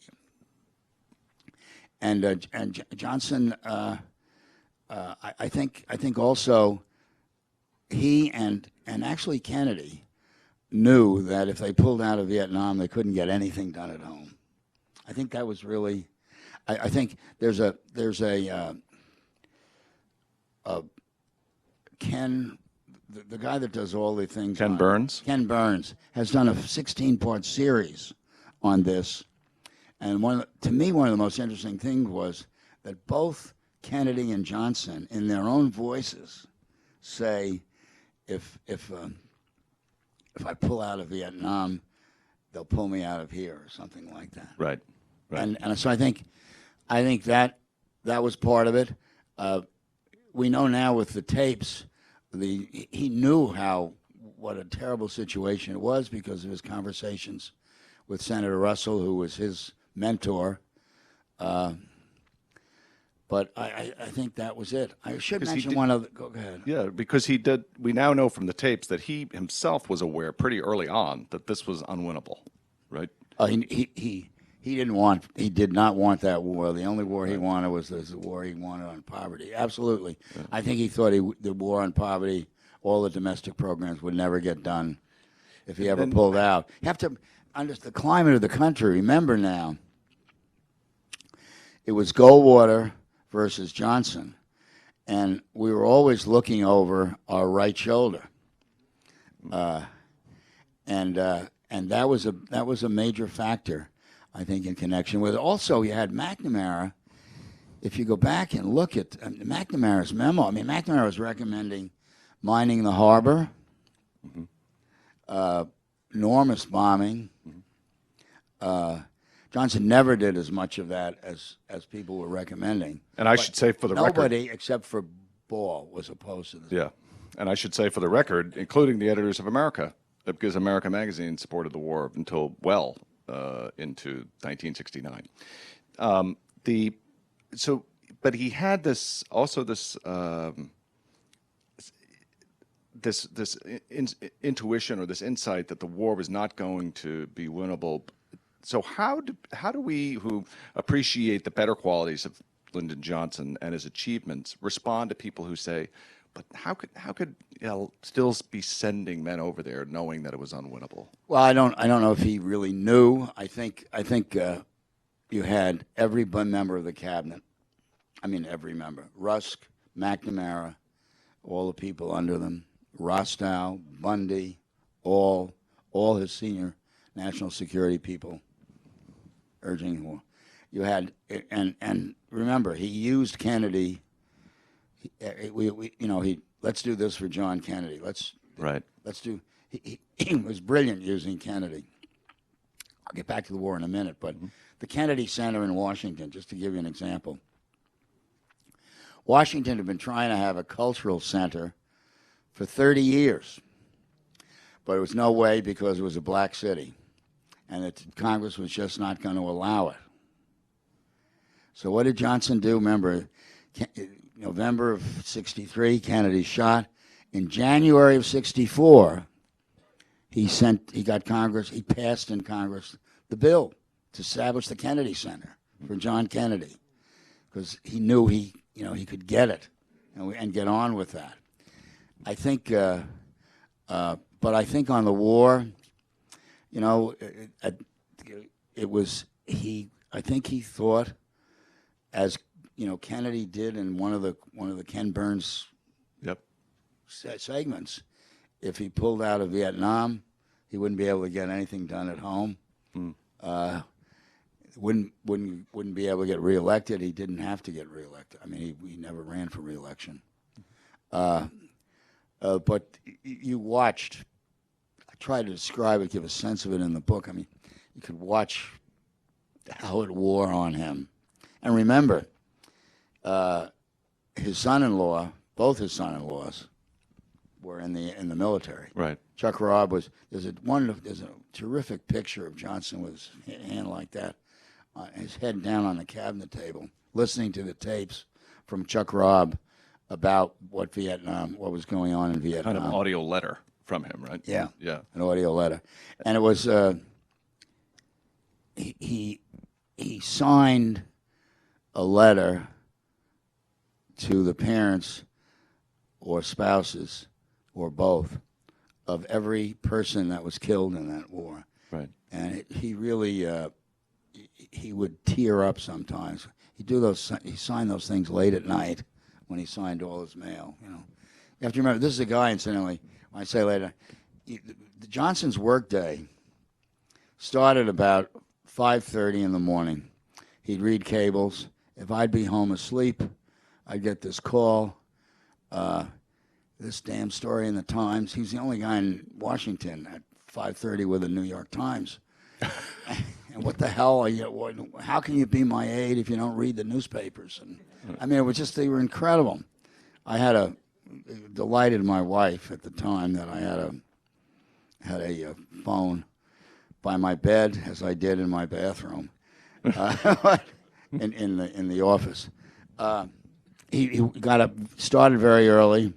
and Johnson, I think also he and actually Kennedy knew that if they pulled out of Vietnam, they couldn't get anything done at home. I think that was really. I think there's a Ken, the guy that does all the things. Ken Burns? Ken Burns has done a 16-part series on this. And to me, one of the most interesting things was that both Kennedy and Johnson, in their own voices, say, if I pull out of Vietnam, they'll pull me out of here, or something like that. Right. And so I think that was part of it. We know now with the tapes, he knew what a terrible situation it was because of his conversations with Senator Russell, who was his mentor. But I think that was it. I should mention one other. Go ahead. Yeah, because he did. We now know from the tapes that he himself was aware pretty early on that this was unwinnable, right? He didn't want. He did not want that war. The only war he wanted was the war he wanted on poverty. Absolutely. Yeah. I think he thought the war on poverty, all the domestic programs would never get done if he ever pulled out. You have to understand the climate of the country. Remember now, it was Goldwater versus Johnson, and we were always looking over our right shoulder, and that was a major factor, I think, in connection with it. Also, you had McNamara. If you go back and look at McNamara's memo, I mean, McNamara was recommending mining the harbor, enormous bombing. Johnson never did as much of that as people were recommending. And I should say for the record, nobody except for Ball was opposed to this. Yeah, and I should say for the record, including the editors of America, because America Magazine supported the war until well into 1969. But he had this intuition or this insight that the war was not going to be winnable. So how do we, who appreciate the better qualities of Lyndon Johnson and his achievements, respond to people who say, "But how could still be sending men over there knowing that it was unwinnable?" Well, I don't know if he really knew. I think you had every member of the cabinet. I mean, every member: Rusk, McNamara, all the people under them, Rostow, Bundy, all his senior national security people urging war. You had, and remember, he used Kennedy. Let's do this for John Kennedy. Let's do. He was brilliant using Kennedy. I'll get back to the war in a minute, but the Kennedy Center in Washington, just to give you an example. Washington had been trying to have a cultural center for 30 years, but it was no way because it was a black city, and Congress was just not going to allow it. So what did Johnson do? Remember, November of '63, Kennedy shot. In January of '64, he passed in Congress the bill to establish the Kennedy Center for John Kennedy, because he knew he could get it and get on with that. I think, but I think on the war, it was I think he thought, as Kennedy did in one of the Ken Burns segments, if he pulled out of Vietnam, he wouldn't be able to get anything done at home. Wouldn't be able to get reelected. He didn't have to get reelected. I mean, he never ran for reelection. But you watched. I try to describe it, give a sense of it in the book. I mean, you could watch how it wore on him. And remember, his son-in-law, both his son-in-laws, were in the military. Right. Chuck Robb was. There's a terrific picture of Johnson with his hand like that, his head down on the cabinet table, listening to the tapes from Chuck Robb about what was going on in Vietnam. Kind of audio letter from him, right? Yeah. Yeah. An audio letter, and it was he signed a letter to the parents or spouses or both of every person that was killed in that war. Right. And he really he would tear up sometimes. He signed those things late at night when he signed all his mail. You have to remember, this is a guy, incidentally, when I say later, the Johnson's workday started about 5:30 in the morning. He'd read cables. If I'd be home asleep, I'd get this call. This damn story in the Times. He was the only guy in Washington at 5:30 with the New York Times. And what the hell are you? How can you be my aide if you don't read the newspapers? And I mean, it was just, they were incredible. It delighted my wife at the time that I had a phone by my bed, as I did in my bathroom, in the office. He got up, started very early.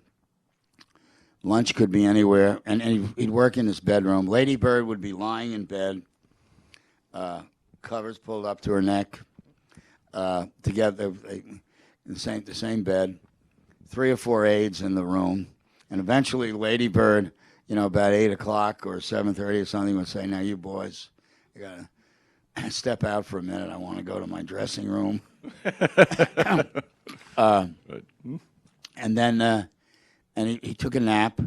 Lunch could be anywhere, and he'd work in his bedroom. Lady Bird would be lying in bed, covers pulled up to her neck, together in the same bed, 3 or 4 aides in the room, and eventually Lady Bird, about 8 o'clock or 7:30 or something, would say, "Now you boys, you gotta step out for a minute. I want to go to my dressing room." And then he took a nap,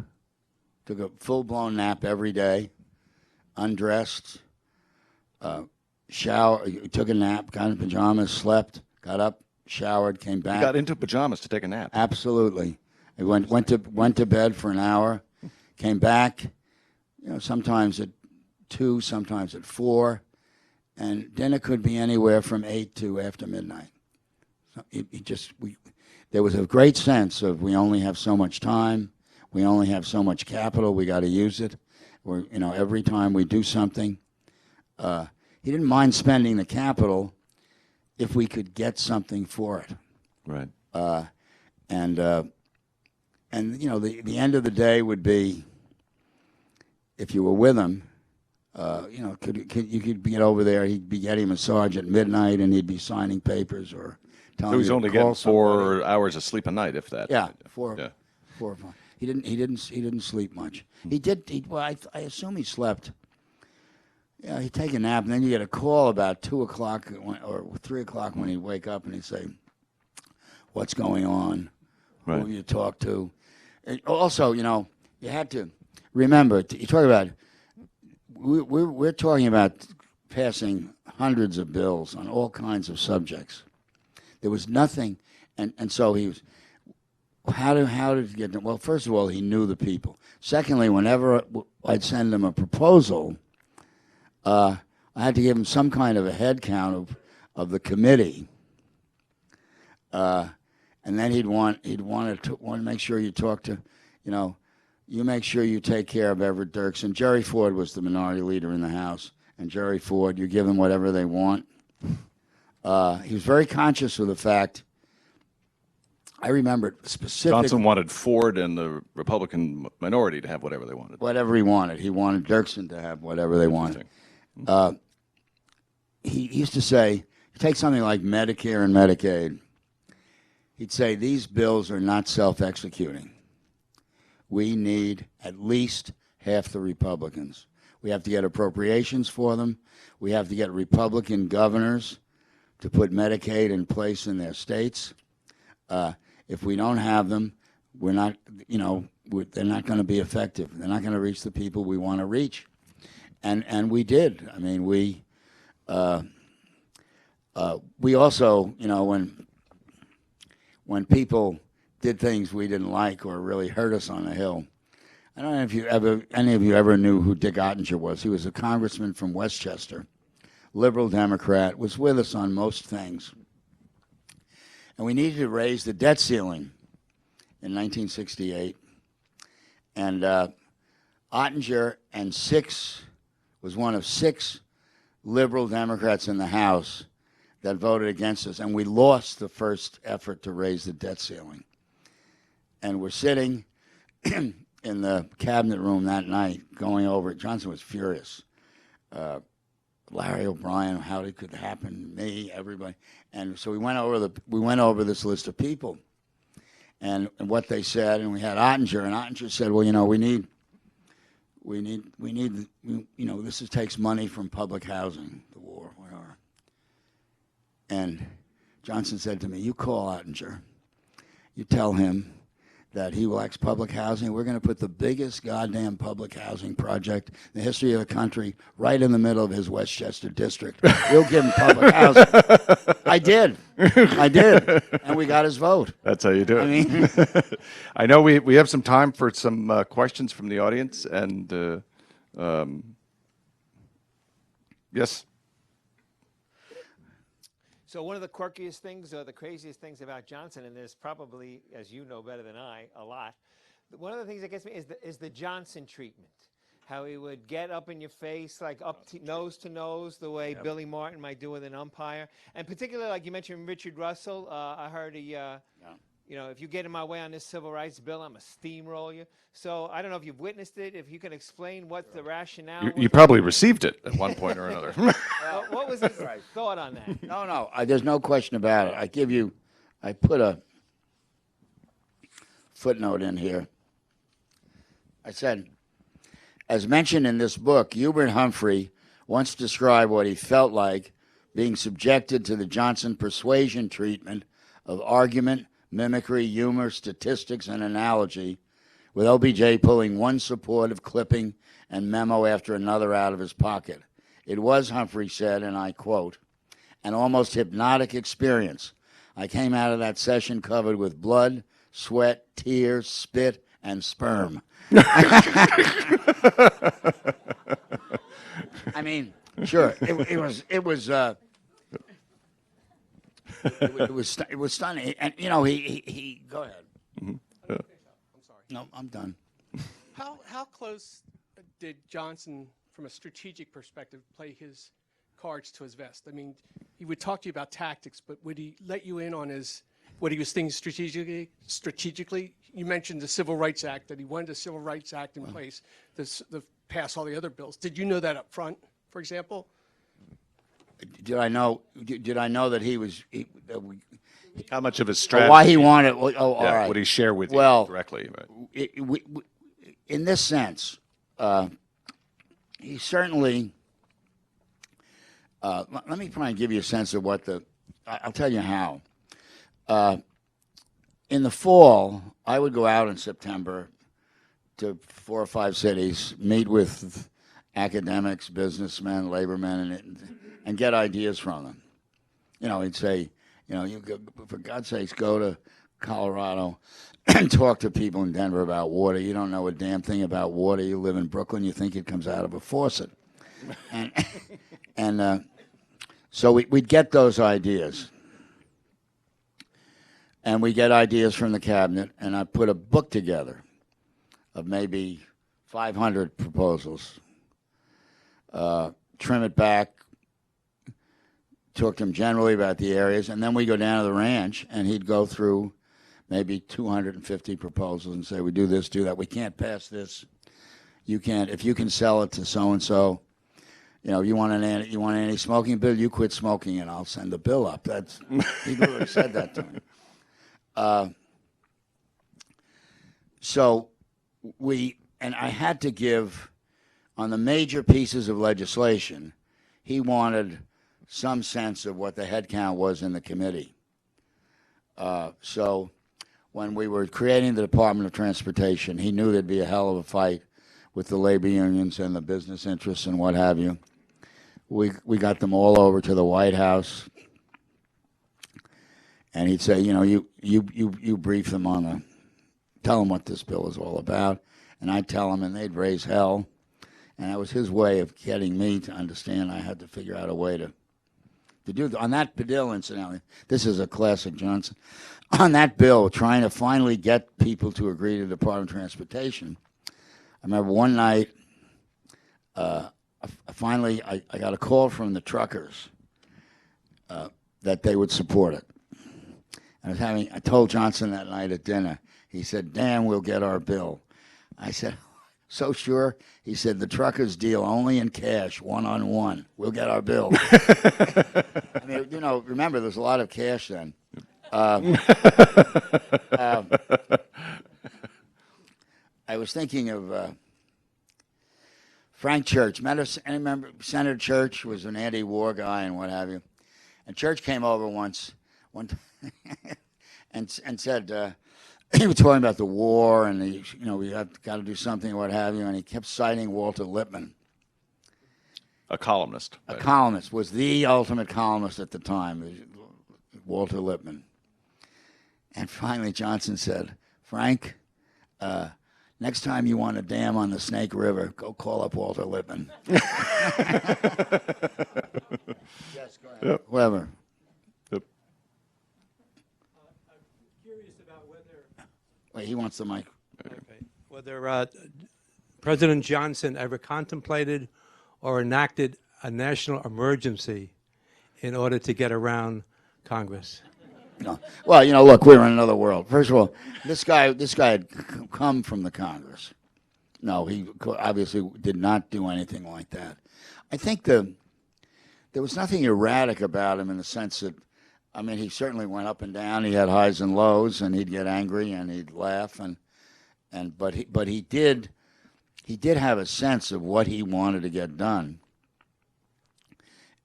took a full-blown nap every day, undressed, shower, he took a nap, got in pajamas, slept, got up, showered, came back. He got into pajamas to take a nap. Absolutely. He went to bed for an hour, came back, sometimes at 2, sometimes at 4, and dinner could be anywhere from 8 to after midnight. So there was a great sense of, we only have so much time, we only have so much capital, we got to use it. Every time we do something, he didn't mind spending the capital if we could get something for it. Right. And the end of the day would be, if you were with him, you could get over there. He'd be getting a massage at midnight, and he'd be signing papers or telling So he's you only to call getting 4 somebody. hours of sleep a night, if that. Yeah, Yeah. 4 or 5. He didn't sleep much. He did. I assume he slept. Yeah, he'd take a nap, and then you get a call about 2 o'clock or 3 o'clock when he'd wake up, and he'd say, "What's going on? Right. Who you talk to?" And also, you had to remember. You talk about. We're talking about passing hundreds of bills on all kinds of subjects. There was nothing, and so he was. How did he get them? Well, first of all, he knew the people. Secondly, whenever I'd send him a proposal, I had to give him some kind of a head count of the committee, and then he'd want to make sure you talk to, you make sure you take care of Everett Dirksen. Jerry Ford was the minority leader in the House, and Jerry Ford, you give them whatever they want. He was very conscious of the fact. I remember specifically. Johnson wanted Ford and the Republican minority to have whatever they wanted. Whatever he wanted. He wanted Dirksen to have whatever they wanted. He used to say, take something like Medicare and Medicaid. He'd say, these bills are not self-executing. We need at least half the Republicans. We have to get appropriations for them. We have to get Republican governors to put Medicaid in place in their states. If we don't have them, we're not, they're not going to be effective. They're not going to reach the people we want to reach. And we did. I mean, we also, when people did things we didn't like or really hurt us on the Hill. I don't know if any of you ever knew who Dick Ottinger was. He was a congressman from Westchester, liberal Democrat, was with us on most things. And we needed to raise the debt ceiling in 1968. And Ottinger was one of 6 liberal Democrats in the House that voted against us. And we lost the first effort to raise the debt ceiling. And we're sitting in the cabinet room that night going over it. Johnson was furious. Larry O'Brien, how it could happen, me, everybody. And so we went over this list of people and what they said, and we had Ottinger, and Ottinger said, well, we need, this takes money from public housing, the war, whatever. And Johnson said to me, you call Ottinger, you tell him that he lacks public housing. We're going to put the biggest goddamn public housing project in the history of the country right in the middle of his Westchester district. We'll give him public housing. I did. And we got his vote. That's how you do it. I mean, I know we have some time for some questions from the audience. And yes. So one of the quirkiest things or the craziest things about Johnson, and there's probably, as you know better than I, a lot, one of the things that gets me is the Johnson treatment. How he would get up in your face, like nose to nose, the way Billy Martin might do with an umpire. And particularly, like you mentioned Richard Russell, I heard he, if you get in my way on this civil rights bill, I'm a steamroll you. So I don't know if you've witnessed it, if you can explain what the rationale was. You probably received it at one point or another. What was his thought on that? No, there's no question about it. I put a footnote in here. I said, as mentioned in this book, Hubert Humphrey once described what he felt like being subjected to the Johnson persuasion treatment of argument, mimicry, humor, statistics, and analogy, with OBJ pulling one supportive clipping and memo after another out of his pocket. It was, Humphrey said, and I quote, an almost hypnotic experience. I came out of that session covered with blood, sweat, tears, spit, and sperm. I mean, sure, it was stunning, and he go ahead. Mm-hmm. I'm sorry. No, I'm done. How close did Johnson, from a strategic perspective, play his cards to his vest? I mean, he would talk to you about tactics, but would he let you in on what he was thinking strategically? You mentioned the Civil Rights Act, that he wanted the Civil Rights Act in place to pass all the other bills. Did you know that up front, for example? Did I know that he was? How much of his strategy? Why he wanted? All right. Would he share with you directly? In this sense, he certainly. Let me try and give you a sense of what I'll tell you how. In the fall, I would go out in September to 4 or 5 cities, meet with academics, businessmen, labormen, and get ideas from them. He'd say, you go, for God's sakes, go to Colorado and talk to people in Denver about water. You don't know a damn thing about water. You live in Brooklyn. You think it comes out of a faucet. So we'd get those ideas. And we get ideas from the cabinet, and I put a book together of maybe 500 proposals. Trim it back, talk to him generally about the areas, and then we go down to the ranch, and he'd go through maybe 250 proposals and say, we do this, do that. We can't pass this. You can't. If you can sell it to so-and-so, you want an anti-smoking bill, you quit smoking, and I'll send the bill up. He literally said that to me. And I had to give, on the major pieces of legislation, he wanted some sense of what the head count was in the committee. So when we were creating the Department of Transportation, he knew there'd be a hell of a fight with the labor unions and the business interests and what have you. We got them all over to the White House. And he'd say, you brief them tell them what this bill is all about. And I'd tell them, and they'd raise hell. And that was his way of getting me to understand I had to figure out a way to do on that bill, incidentally. This is a classic Johnson. On that bill, trying to finally get people to agree to the Department of Transportation. I remember one night, I got a call from the truckers that they would support it. I told Johnson that night at dinner. He said, "Damn, we'll get our bill." I said, so sure. He said, the truckers deal only in cash, one-on-one. We'll get our bill. I mean, you know, remember, there's a lot of cash then. I was thinking of Frank Church. Remember Senator Church was an anti-war guy and what have you. And Church came over once and said, he was talking about the war and we have got to do something, what have you, and he kept citing Walter Lippmann. A columnist. A columnist, was the ultimate columnist at the time, Walter Lippmann. And finally Johnson said, Frank, next time you want a dam on the Snake River, go call up Walter Lippmann. Yes, go ahead. Yep. Whoever. Yep. I'm curious about whether Wait, he wants the mic. whether President Johnson ever contemplated or enacted a national emergency in order to get around Congress. No. Well, look, we're in another world. First of all, this guy had come from the Congress. No, he obviously did not do anything like that. I think there was nothing erratic about him in the sense that, I mean, he certainly went up and down. He had highs and lows, and he'd get angry and he'd laugh, but he did have a sense of what he wanted to get done,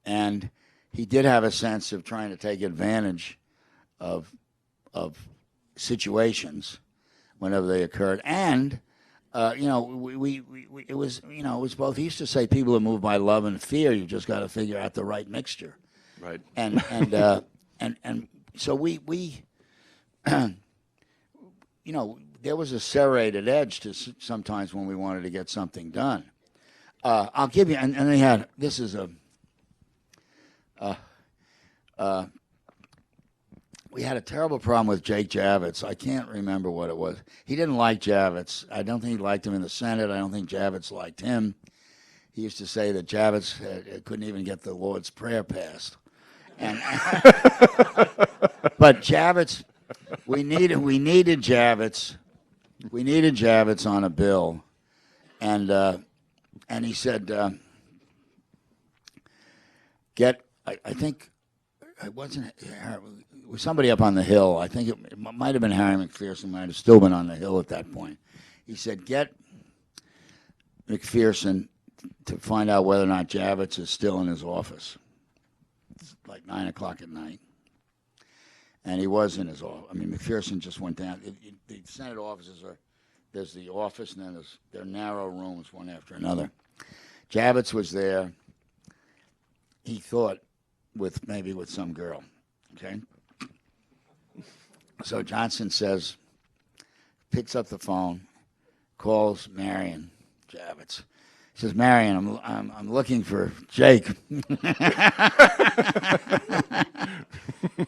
and he did have a sense of trying to take advantage of situations whenever they occurred, and it was both. He used to say, "People are moved by love and fear. You've just got to figure out the right mixture." Right. And so we there was a serrated edge to sometimes when we wanted to get something done. I'll give you, and they had, this is we had a terrible problem with Jake Javits. I can't remember what it was. He didn't like Javits. I don't think he liked him in the Senate. I don't think Javits liked him. He used to say that Javits couldn't even get the Lord's Prayer passed. But Javits, we needed Javits. We needed Javits on a bill, and he said, I think it wasn't. It was somebody up on the Hill. I think it might have been Harry McPherson. Might have still been on the Hill at that point. He said, get McPherson to find out whether or not Javits is still in his office. It's like 9 o'clock at night. And he was in his office. I mean, McPherson just went down. The Senate offices there's the office, and then there are narrow rooms, one after another. Javits was there, he thought, maybe with some girl, okay? So Johnson picks up the phone, calls Marion Javits. He says, Marion, I'm looking for Jake.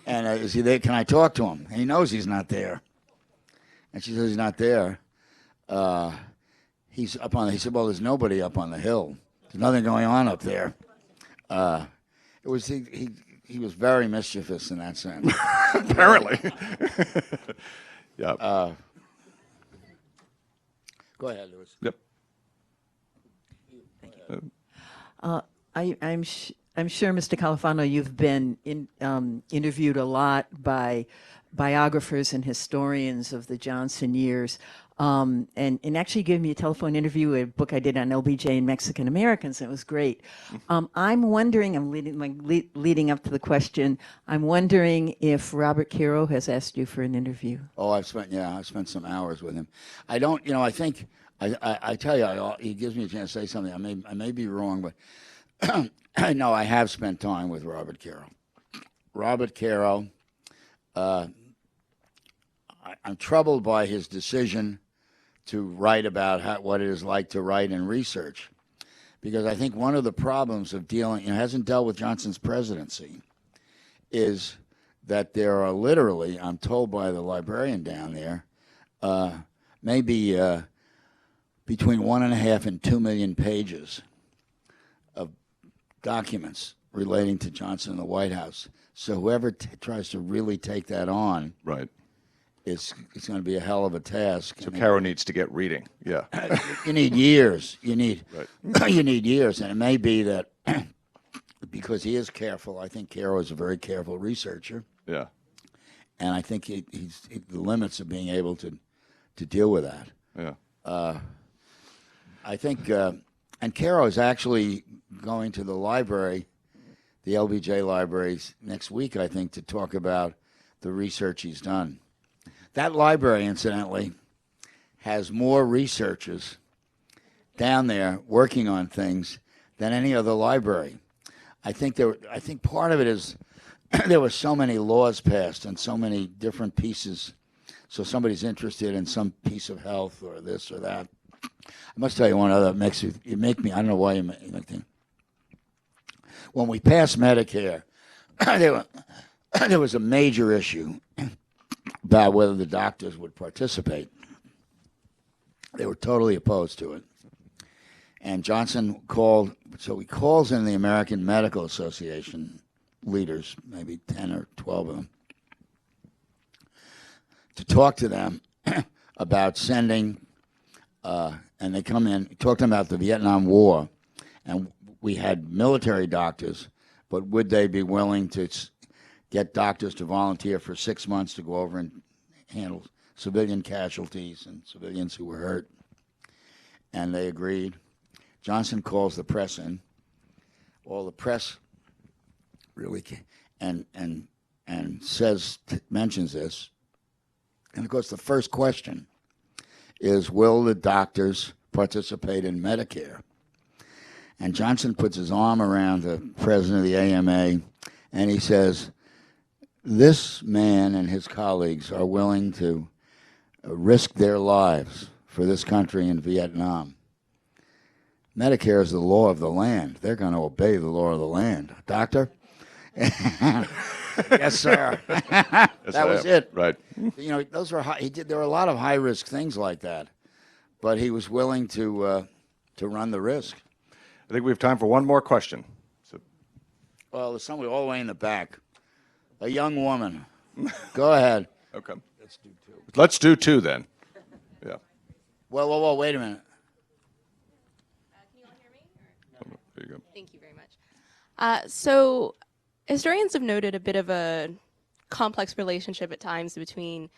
And is he there? Can I talk to him? And he knows he's not there. And she says he's not there. He's up on. He said, well, there's nobody up on the Hill. There's nothing going on up there. It was he was very mischievous in that sense. Apparently. Yeah. Go ahead, Louis. Yep. I'm sure, Mr. Califano, you've been interviewed a lot by biographers and historians of the Johnson years, and actually gave me a telephone interview, a book I did on LBJ and Mexican Americans, and it was great. I'm wondering, leading up to the question, I'm wondering if Robert Caro has asked you for an interview. Oh, I've spent some hours with him. I don't, I think, I tell you, he gives me a chance to say something. I may be wrong, but no, I have spent time with Robert Caro. Robert Caro, I'm troubled by his decision to write about what it is like to write and research, because I think one of the problems of hasn't dealt with Johnson's presidency, is that there are literally, I'm told by the librarian down there, maybe between 1.5 and 2 million pages of documents relating to Johnson and the White House. So whoever tries to really take that on, Right. it's going to be a hell of a task. So Caro needs to get reading. Yeah. You need years. You need Right. you need years, and it may be that because he is careful. I think Caro is a very careful researcher, Yeah. and I think he's the limits of being able to deal with that. Yeah. I think, and Caro is actually going to the library, the LBJ libraries next week, I think, to talk about the research he's done. That library, incidentally, has more researchers down there working on things than any other library. I think part of it is there were so many laws passed and so many different pieces. So somebody's interested in some piece of health or this or that. I must tell you one other you make me. I don't know why you make me. When we passed Medicare, there was a major issue about whether the doctors would participate. They were totally opposed to it. And Johnson called, so he calls in the American Medical Association leaders, maybe 10 or 12 of them, to talk to them about sending, and they come in, talk to them about the Vietnam War, and we had military doctors, but would they be willing to get doctors to volunteer for 6 months to go over and handle civilian casualties and civilians who were hurt? And they agreed. Johnson calls the press in. All the press really and mentions this. And of course, the first question is, will the doctors participate in Medicare? And Johnson puts his arm around the president of the AMA, and he says, this man and his colleagues are willing to risk their lives for this country in Vietnam. Medicare is the law of the land. They're going to obey the law of the land. Doctor? Yes, sir. That was it. Right. You know, those were there were a lot of high risk things like that, but he was willing to run the risk. I think we have time for one more question. So, Well, there's somebody all the way in the back, a young woman. Go ahead. okay. Let's do two then. Yeah. Well, wait a minute. Can you all hear me? Or? There you go. Thank you very much. So historians have noted a bit of a complex relationship at times between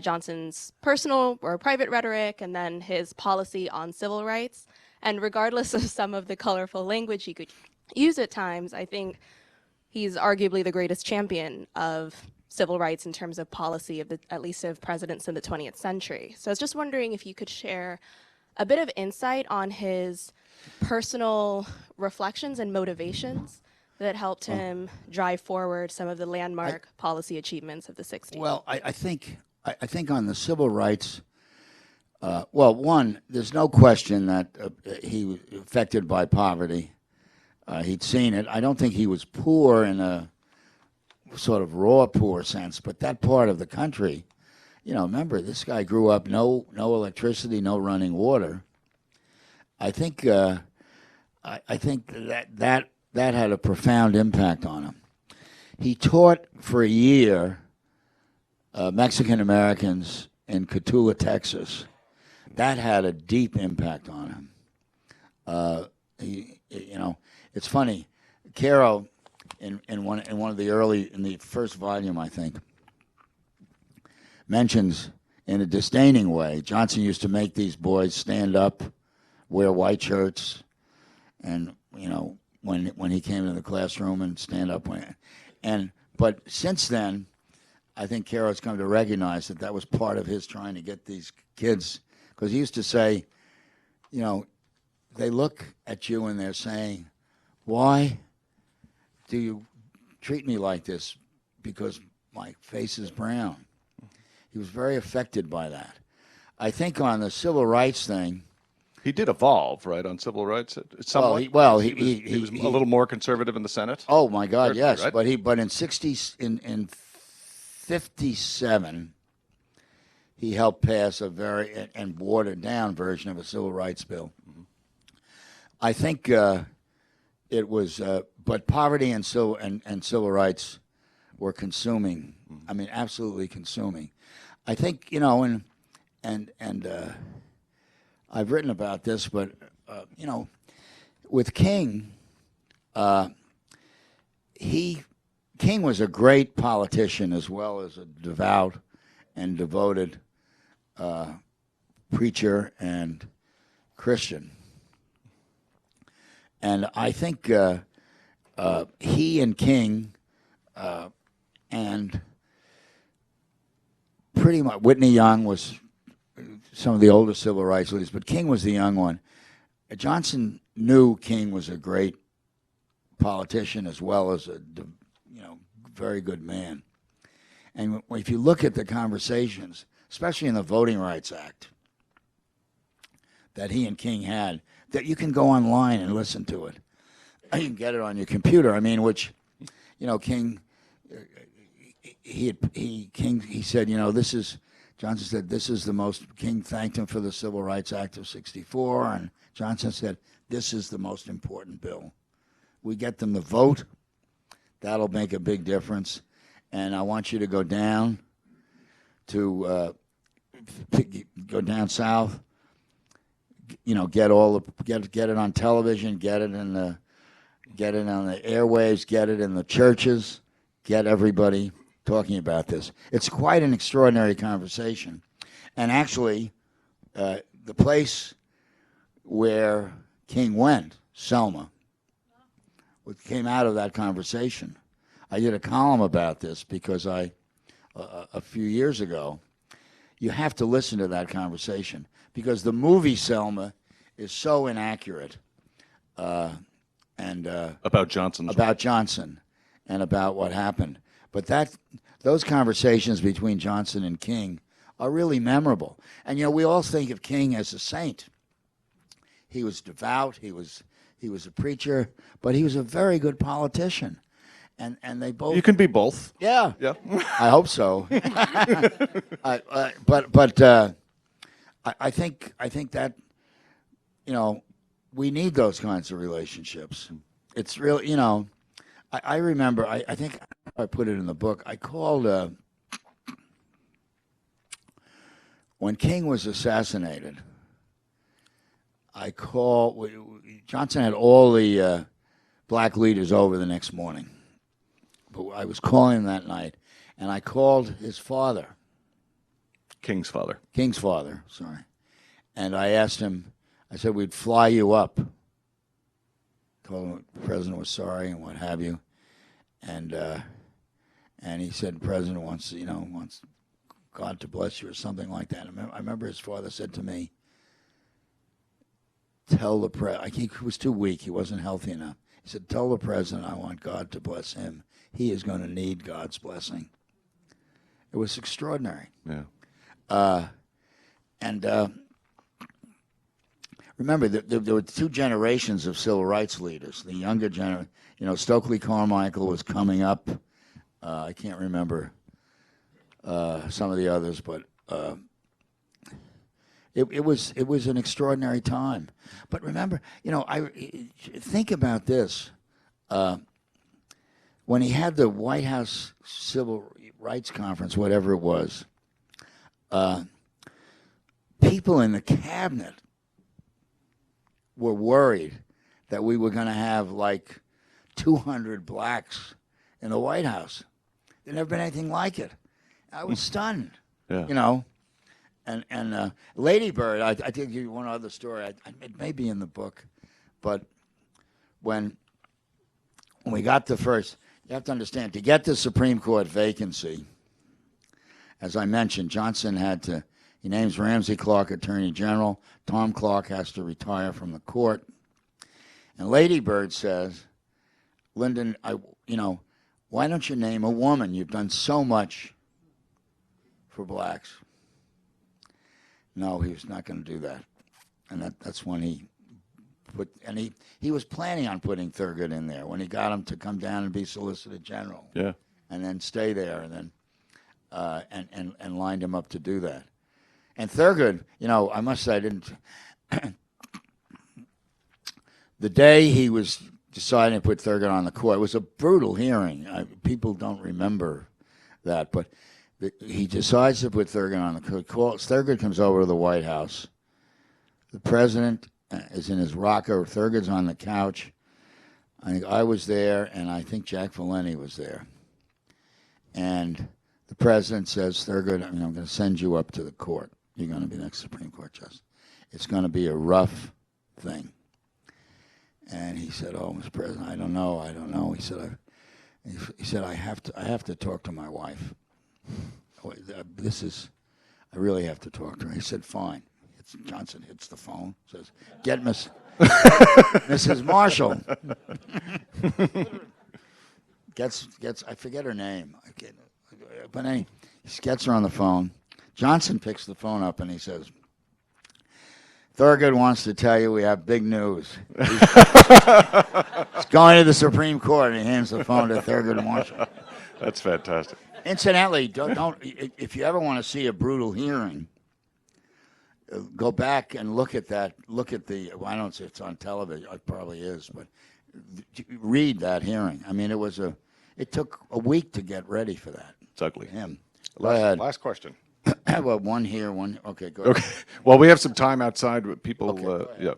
Johnson's personal or private rhetoric and then his policy on civil rights. And regardless of some of the colorful language he could use at times, I think he's arguably the greatest champion of civil rights in terms of policy, at least of presidents in the 20th century. So I was just wondering if you could share a bit of insight on his personal reflections and motivations that helped him drive forward some of the landmark policy achievements of the 60s. Well, I think on the civil rights, one, there's no question that he was affected by poverty. He'd seen it. I don't think he was poor in a sort of raw poor sense, but that part of the country, remember, this guy grew up no electricity, no running water. I think that had a profound impact on him. He taught for a year Mexican Americans in Cotulla, Texas. That had a deep impact on him. It's funny. Caro, in the first volume, I think, mentions in a disdaining way, Johnson used to make these boys stand up, wear white shirts, and when he came into the classroom and stand up. But since then, I think Caro's come to recognize that was part of his trying to get these kids, because he used to say, they look at you and they're saying, why do you treat me like this? Because my face is brown. He was very affected by that. I think on the civil rights thing, he did evolve, right, on civil rights. Somewhat. He was a little more conservative in the Senate. Oh my God, certainly, yes. Right? But in 57, he helped pass a very and watered down version of a civil rights bill. Mm-hmm. I think it was, but poverty and civil rights were consuming. Mm-hmm. I mean, absolutely consuming. I think, you know, and I've written about this, but you know, with King, King was a great politician as well as a devout and devoted preacher and Christian. And I think he and King and pretty much Whitney Young was some of the older civil rights leaders, but King was the young one. Johnson knew King was a great politician as well as a very good man. And if you look at the conversations, especially in the Voting Rights Act that he and King had, that you can go online and listen to it. You can get it on your computer. I mean, which, you know, King, he said, you know, this is, Johnson said, this is the most, King thanked him for the Civil Rights Act of '64, and Johnson said, this is the most important bill. We get them to vote. That'll make a big difference. And I want you to go down to, go down south, you know, get it on television, get it on the airwaves, get it in the churches, get everybody talking about this. It's quite an extraordinary conversation. And actually, the place where King went, Selma, came out of that conversation. I did a column about this because a few years ago, you have to listen to that conversation because the movie Selma is so inaccurate and About Johnson. about Johnson and about what happened. But those conversations between Johnson and King are really memorable. And you know, we all think of King as a saint. He was devout. He was a preacher, but he was a very good politician. And they both. You can be both. Yeah. Yeah. I hope so. I think that, you know, we need those kinds of relationships. It's really, you know, I remember, I think I put it in the book. I called, when King was assassinated, Johnson had all the black leaders over the next morning. But I was calling him that night, and I called his father. King's father. King's father, sorry. And I asked him, I said, we'd fly you up. Told him the president was sorry and what have you. And he said, the president wants God to bless you or something like that. I remember his father said to me, tell the president, he was too weak, he wasn't healthy enough. He said, tell the president I want God to bless him. He is going to need God's blessing. It was extraordinary. Yeah. Remember, there were two generations of civil rights leaders. The younger generation, you know, Stokely Carmichael was coming up. I can't remember some of the others, but it was an extraordinary time. But remember, you know, think about this. When he had the White House Civil Rights Conference, whatever it was, people in the cabinet were worried that we were going to have like 200 blacks in the White House. There'd never been anything like it. I was stunned, Yeah. you know. And Lady Bird, I think you one other story. It may be in the book, but when we got the first, you have to understand, to get the Supreme Court vacancy, as I mentioned, Johnson he names Ramsey Clark Attorney General. Tom Clark has to retire from the court. And Lady Bird says, Lyndon, why don't you name a woman? You've done so much for blacks. No, he was not going to do that. And that's when he was planning on putting Thurgood in there when he got him to come down and be Solicitor General. Yeah. And then stay there and then and lined him up to do that. And Thurgood, you know, I must say I didn't the day he was deciding to put Thurgood on the court, it was a brutal hearing. People don't remember that, but He decides to put Thurgood on the call. Thurgood comes over to the White House. The president is in his rocker. Thurgood's on the couch. I think I was there, and I think Jack Valenti was there. And the president says, Thurgood, I'm going to send you up to the court. You're going to be the next Supreme Court justice. It's going to be a rough thing. And he said, oh, Mr. President, I don't know. He said, I have to talk to my wife. I really have to talk to her. He said, fine. Johnson hits the phone, says, get Mrs. Marshall. gets, I forget her name. But anyway, he gets her on the phone. Johnson picks the phone up and he says, Thurgood wants to tell you we have big news. He's going to the Supreme Court, and he hands the phone to Thurgood Marshall. That's fantastic. Incidentally, don't if you ever want to see a brutal hearing, go back and look at that. Look at the. Well, I don't know if it's on television. It probably is, but read that hearing. I mean, it took a week to get ready for that. It's ugly. Him. Go ahead. Last question. Well, one here, one. Okay, go ahead. Okay. Well, we have some time outside with people. Okay, Yeah.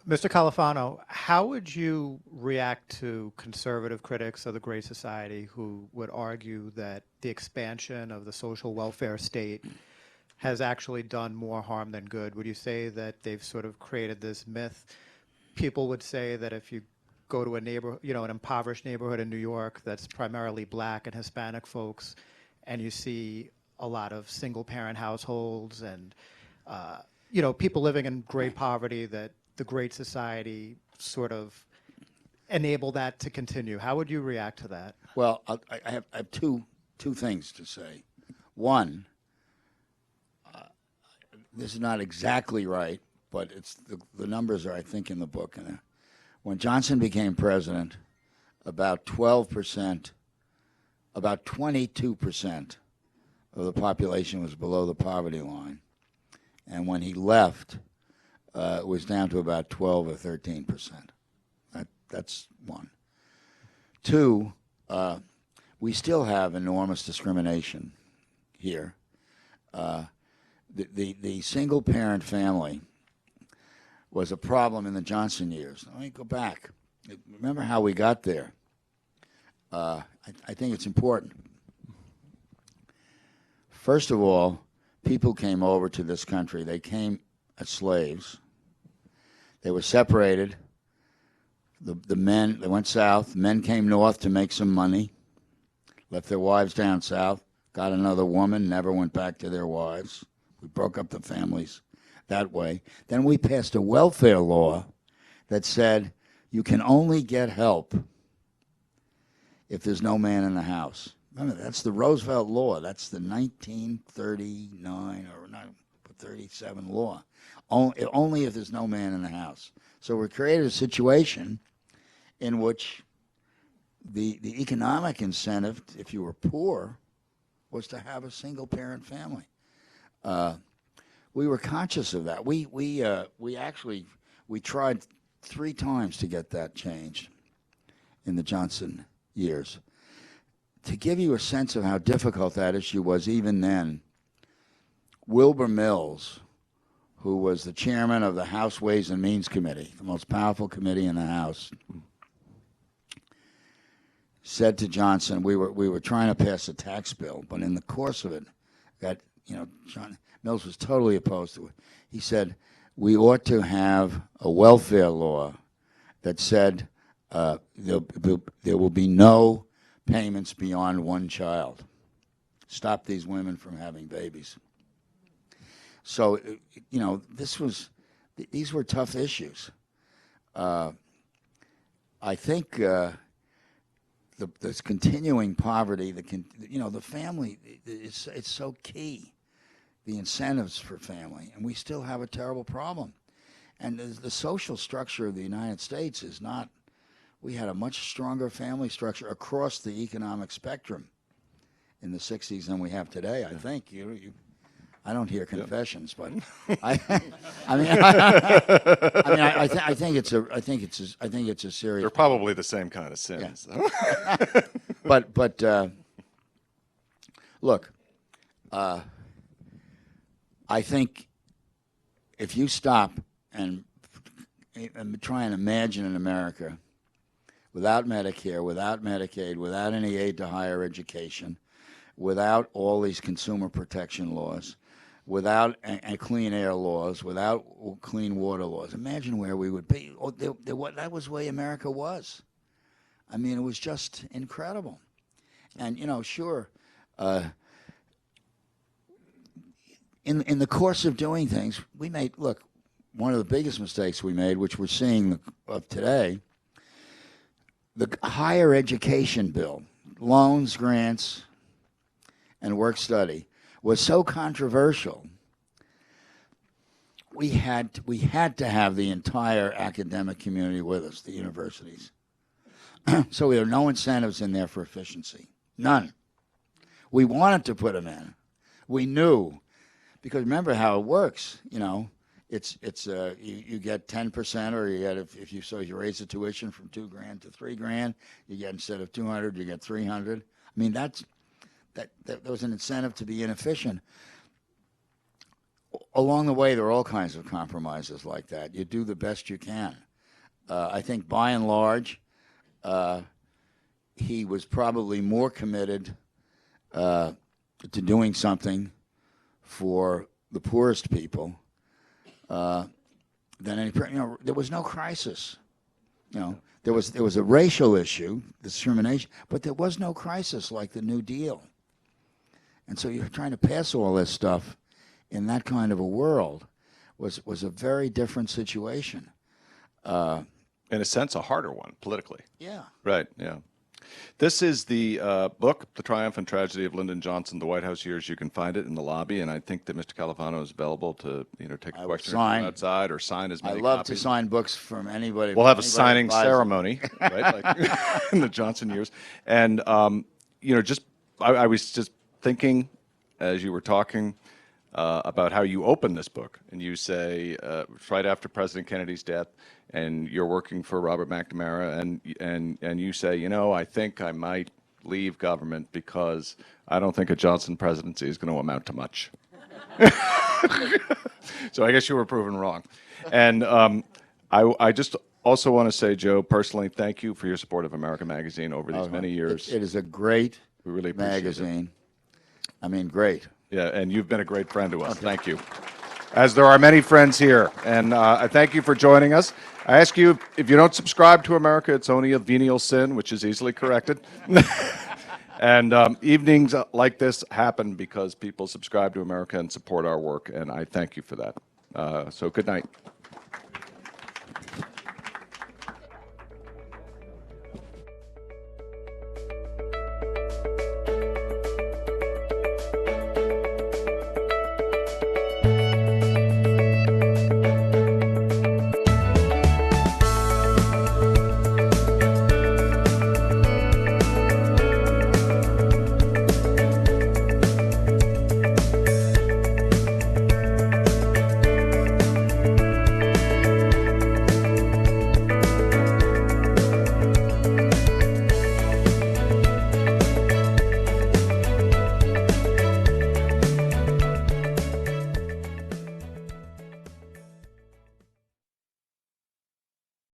Mr. Califano, how would you react to conservative critics of the Great Society who would argue that the expansion of the social welfare state has actually done more harm than good? Would you say that they've sort of created this myth? People would say that if you go to a neighborhood, an impoverished neighborhood in New York that's primarily black and Hispanic folks, and you see a lot of single-parent households and, people living in great poverty, that the Great Society sort of enable that to continue. How would you react to that? Well, I have two things to say. One, this is not exactly right, but it's the numbers are, I think, in the book. And when Johnson became president, about 12%, about 22% of the population was below the poverty line. And when he left, it was down to about 12 or 13%. That's one. Two, we still have enormous discrimination here. The single-parent family was a problem in the Johnson years. Let me go back. Remember how we got there. I think it's important. First of all, people came over to this country. They came as slaves. They were separated. The men, they went south. Men came north to make some money, left their wives down south, got another woman, never went back to their wives. We broke up the families that way. Then we passed a welfare law that said you can only get help if there's no man in the house. Remember, that's the Roosevelt law. That's the 1939 or 37 law. Only if there's no man in the house. So we created a situation in which the economic incentive, if you were poor, was to have a single-parent family. We were conscious of that. We tried 3 times to get that changed in the Johnson years. To give you a sense of how difficult that issue was even then, Wilbur Mills, who was the chairman of the House Ways and Means Committee, the most powerful committee in the House, said to Johnson, we were trying to pass a tax bill, but in the course of it, John Mills was totally opposed to it. He said, we ought to have a welfare law that said there will be no payments beyond 1 child. Stop these women from having babies. So, these were tough issues. I think this continuing poverty, the family, it's so key, the incentives for family, and we still have a terrible problem. And the social structure of the United States is not, we had a much stronger family structure across the economic spectrum in the 60s than we have today, I think. I don't hear confessions, but I think it's a serious. They're probably the same kind of sins. Yeah. But look, I think if you stop and try and imagine in America without Medicare, without Medicaid, without any aid to higher education, without all these consumer protection laws, without clean air laws, without clean water laws, imagine where we would be. That was the way America was. I mean, it was just incredible. And, sure, in the course of doing things, we made, look, one of the biggest mistakes we made, which we're seeing of today, the higher education bill, loans, grants, and work study, was so controversial. We had to have the entire academic community with us, the universities. So there are no incentives in there for efficiency, none. We wanted to put them in. We knew, because remember how it works. It's you get 10%, or you get if you raise the tuition from $2,000 to $3,000, you get, instead of 200, you get 300. I mean, that was an incentive to be inefficient. Along the way, there are all kinds of compromises like that. You do the best you can. I think by and large, he was probably more committed to doing something for the poorest people than any. There was no crisis. There was a racial issue, discrimination, but there was no crisis like the New Deal. And so you're trying to pass all this stuff in that kind of a world was a very different situation. In a sense, a harder one politically. Yeah. Right, yeah. This is the book, The Triumph and Tragedy of Lyndon Johnson, The White House Years. You can find it in the lobby, and I think that Mr. Califano is available to take a question outside or sign as many I love copies. to sign books from anybody. We'll have a signing ceremony, right, like in the Johnson years. And, I was just thinking as you were talking about how you open this book, and you say right after President Kennedy's death, and you're working for Robert McNamara, and you say, I think I might leave government because I don't think a Johnson presidency is going to amount to much. So I guess you were proven wrong. And I just also want to say, Joe, personally, thank you for your support of America Magazine over these many years. It is a great We really appreciate magazine. I mean, great. Yeah, and you've been a great friend to us. Thank you. As there are many friends here. And I thank you for joining us. I ask you, if you don't subscribe to America, it's only a venial sin, which is easily corrected. And evenings like this happen because people subscribe to America and support our work, and I thank you for that. So good night.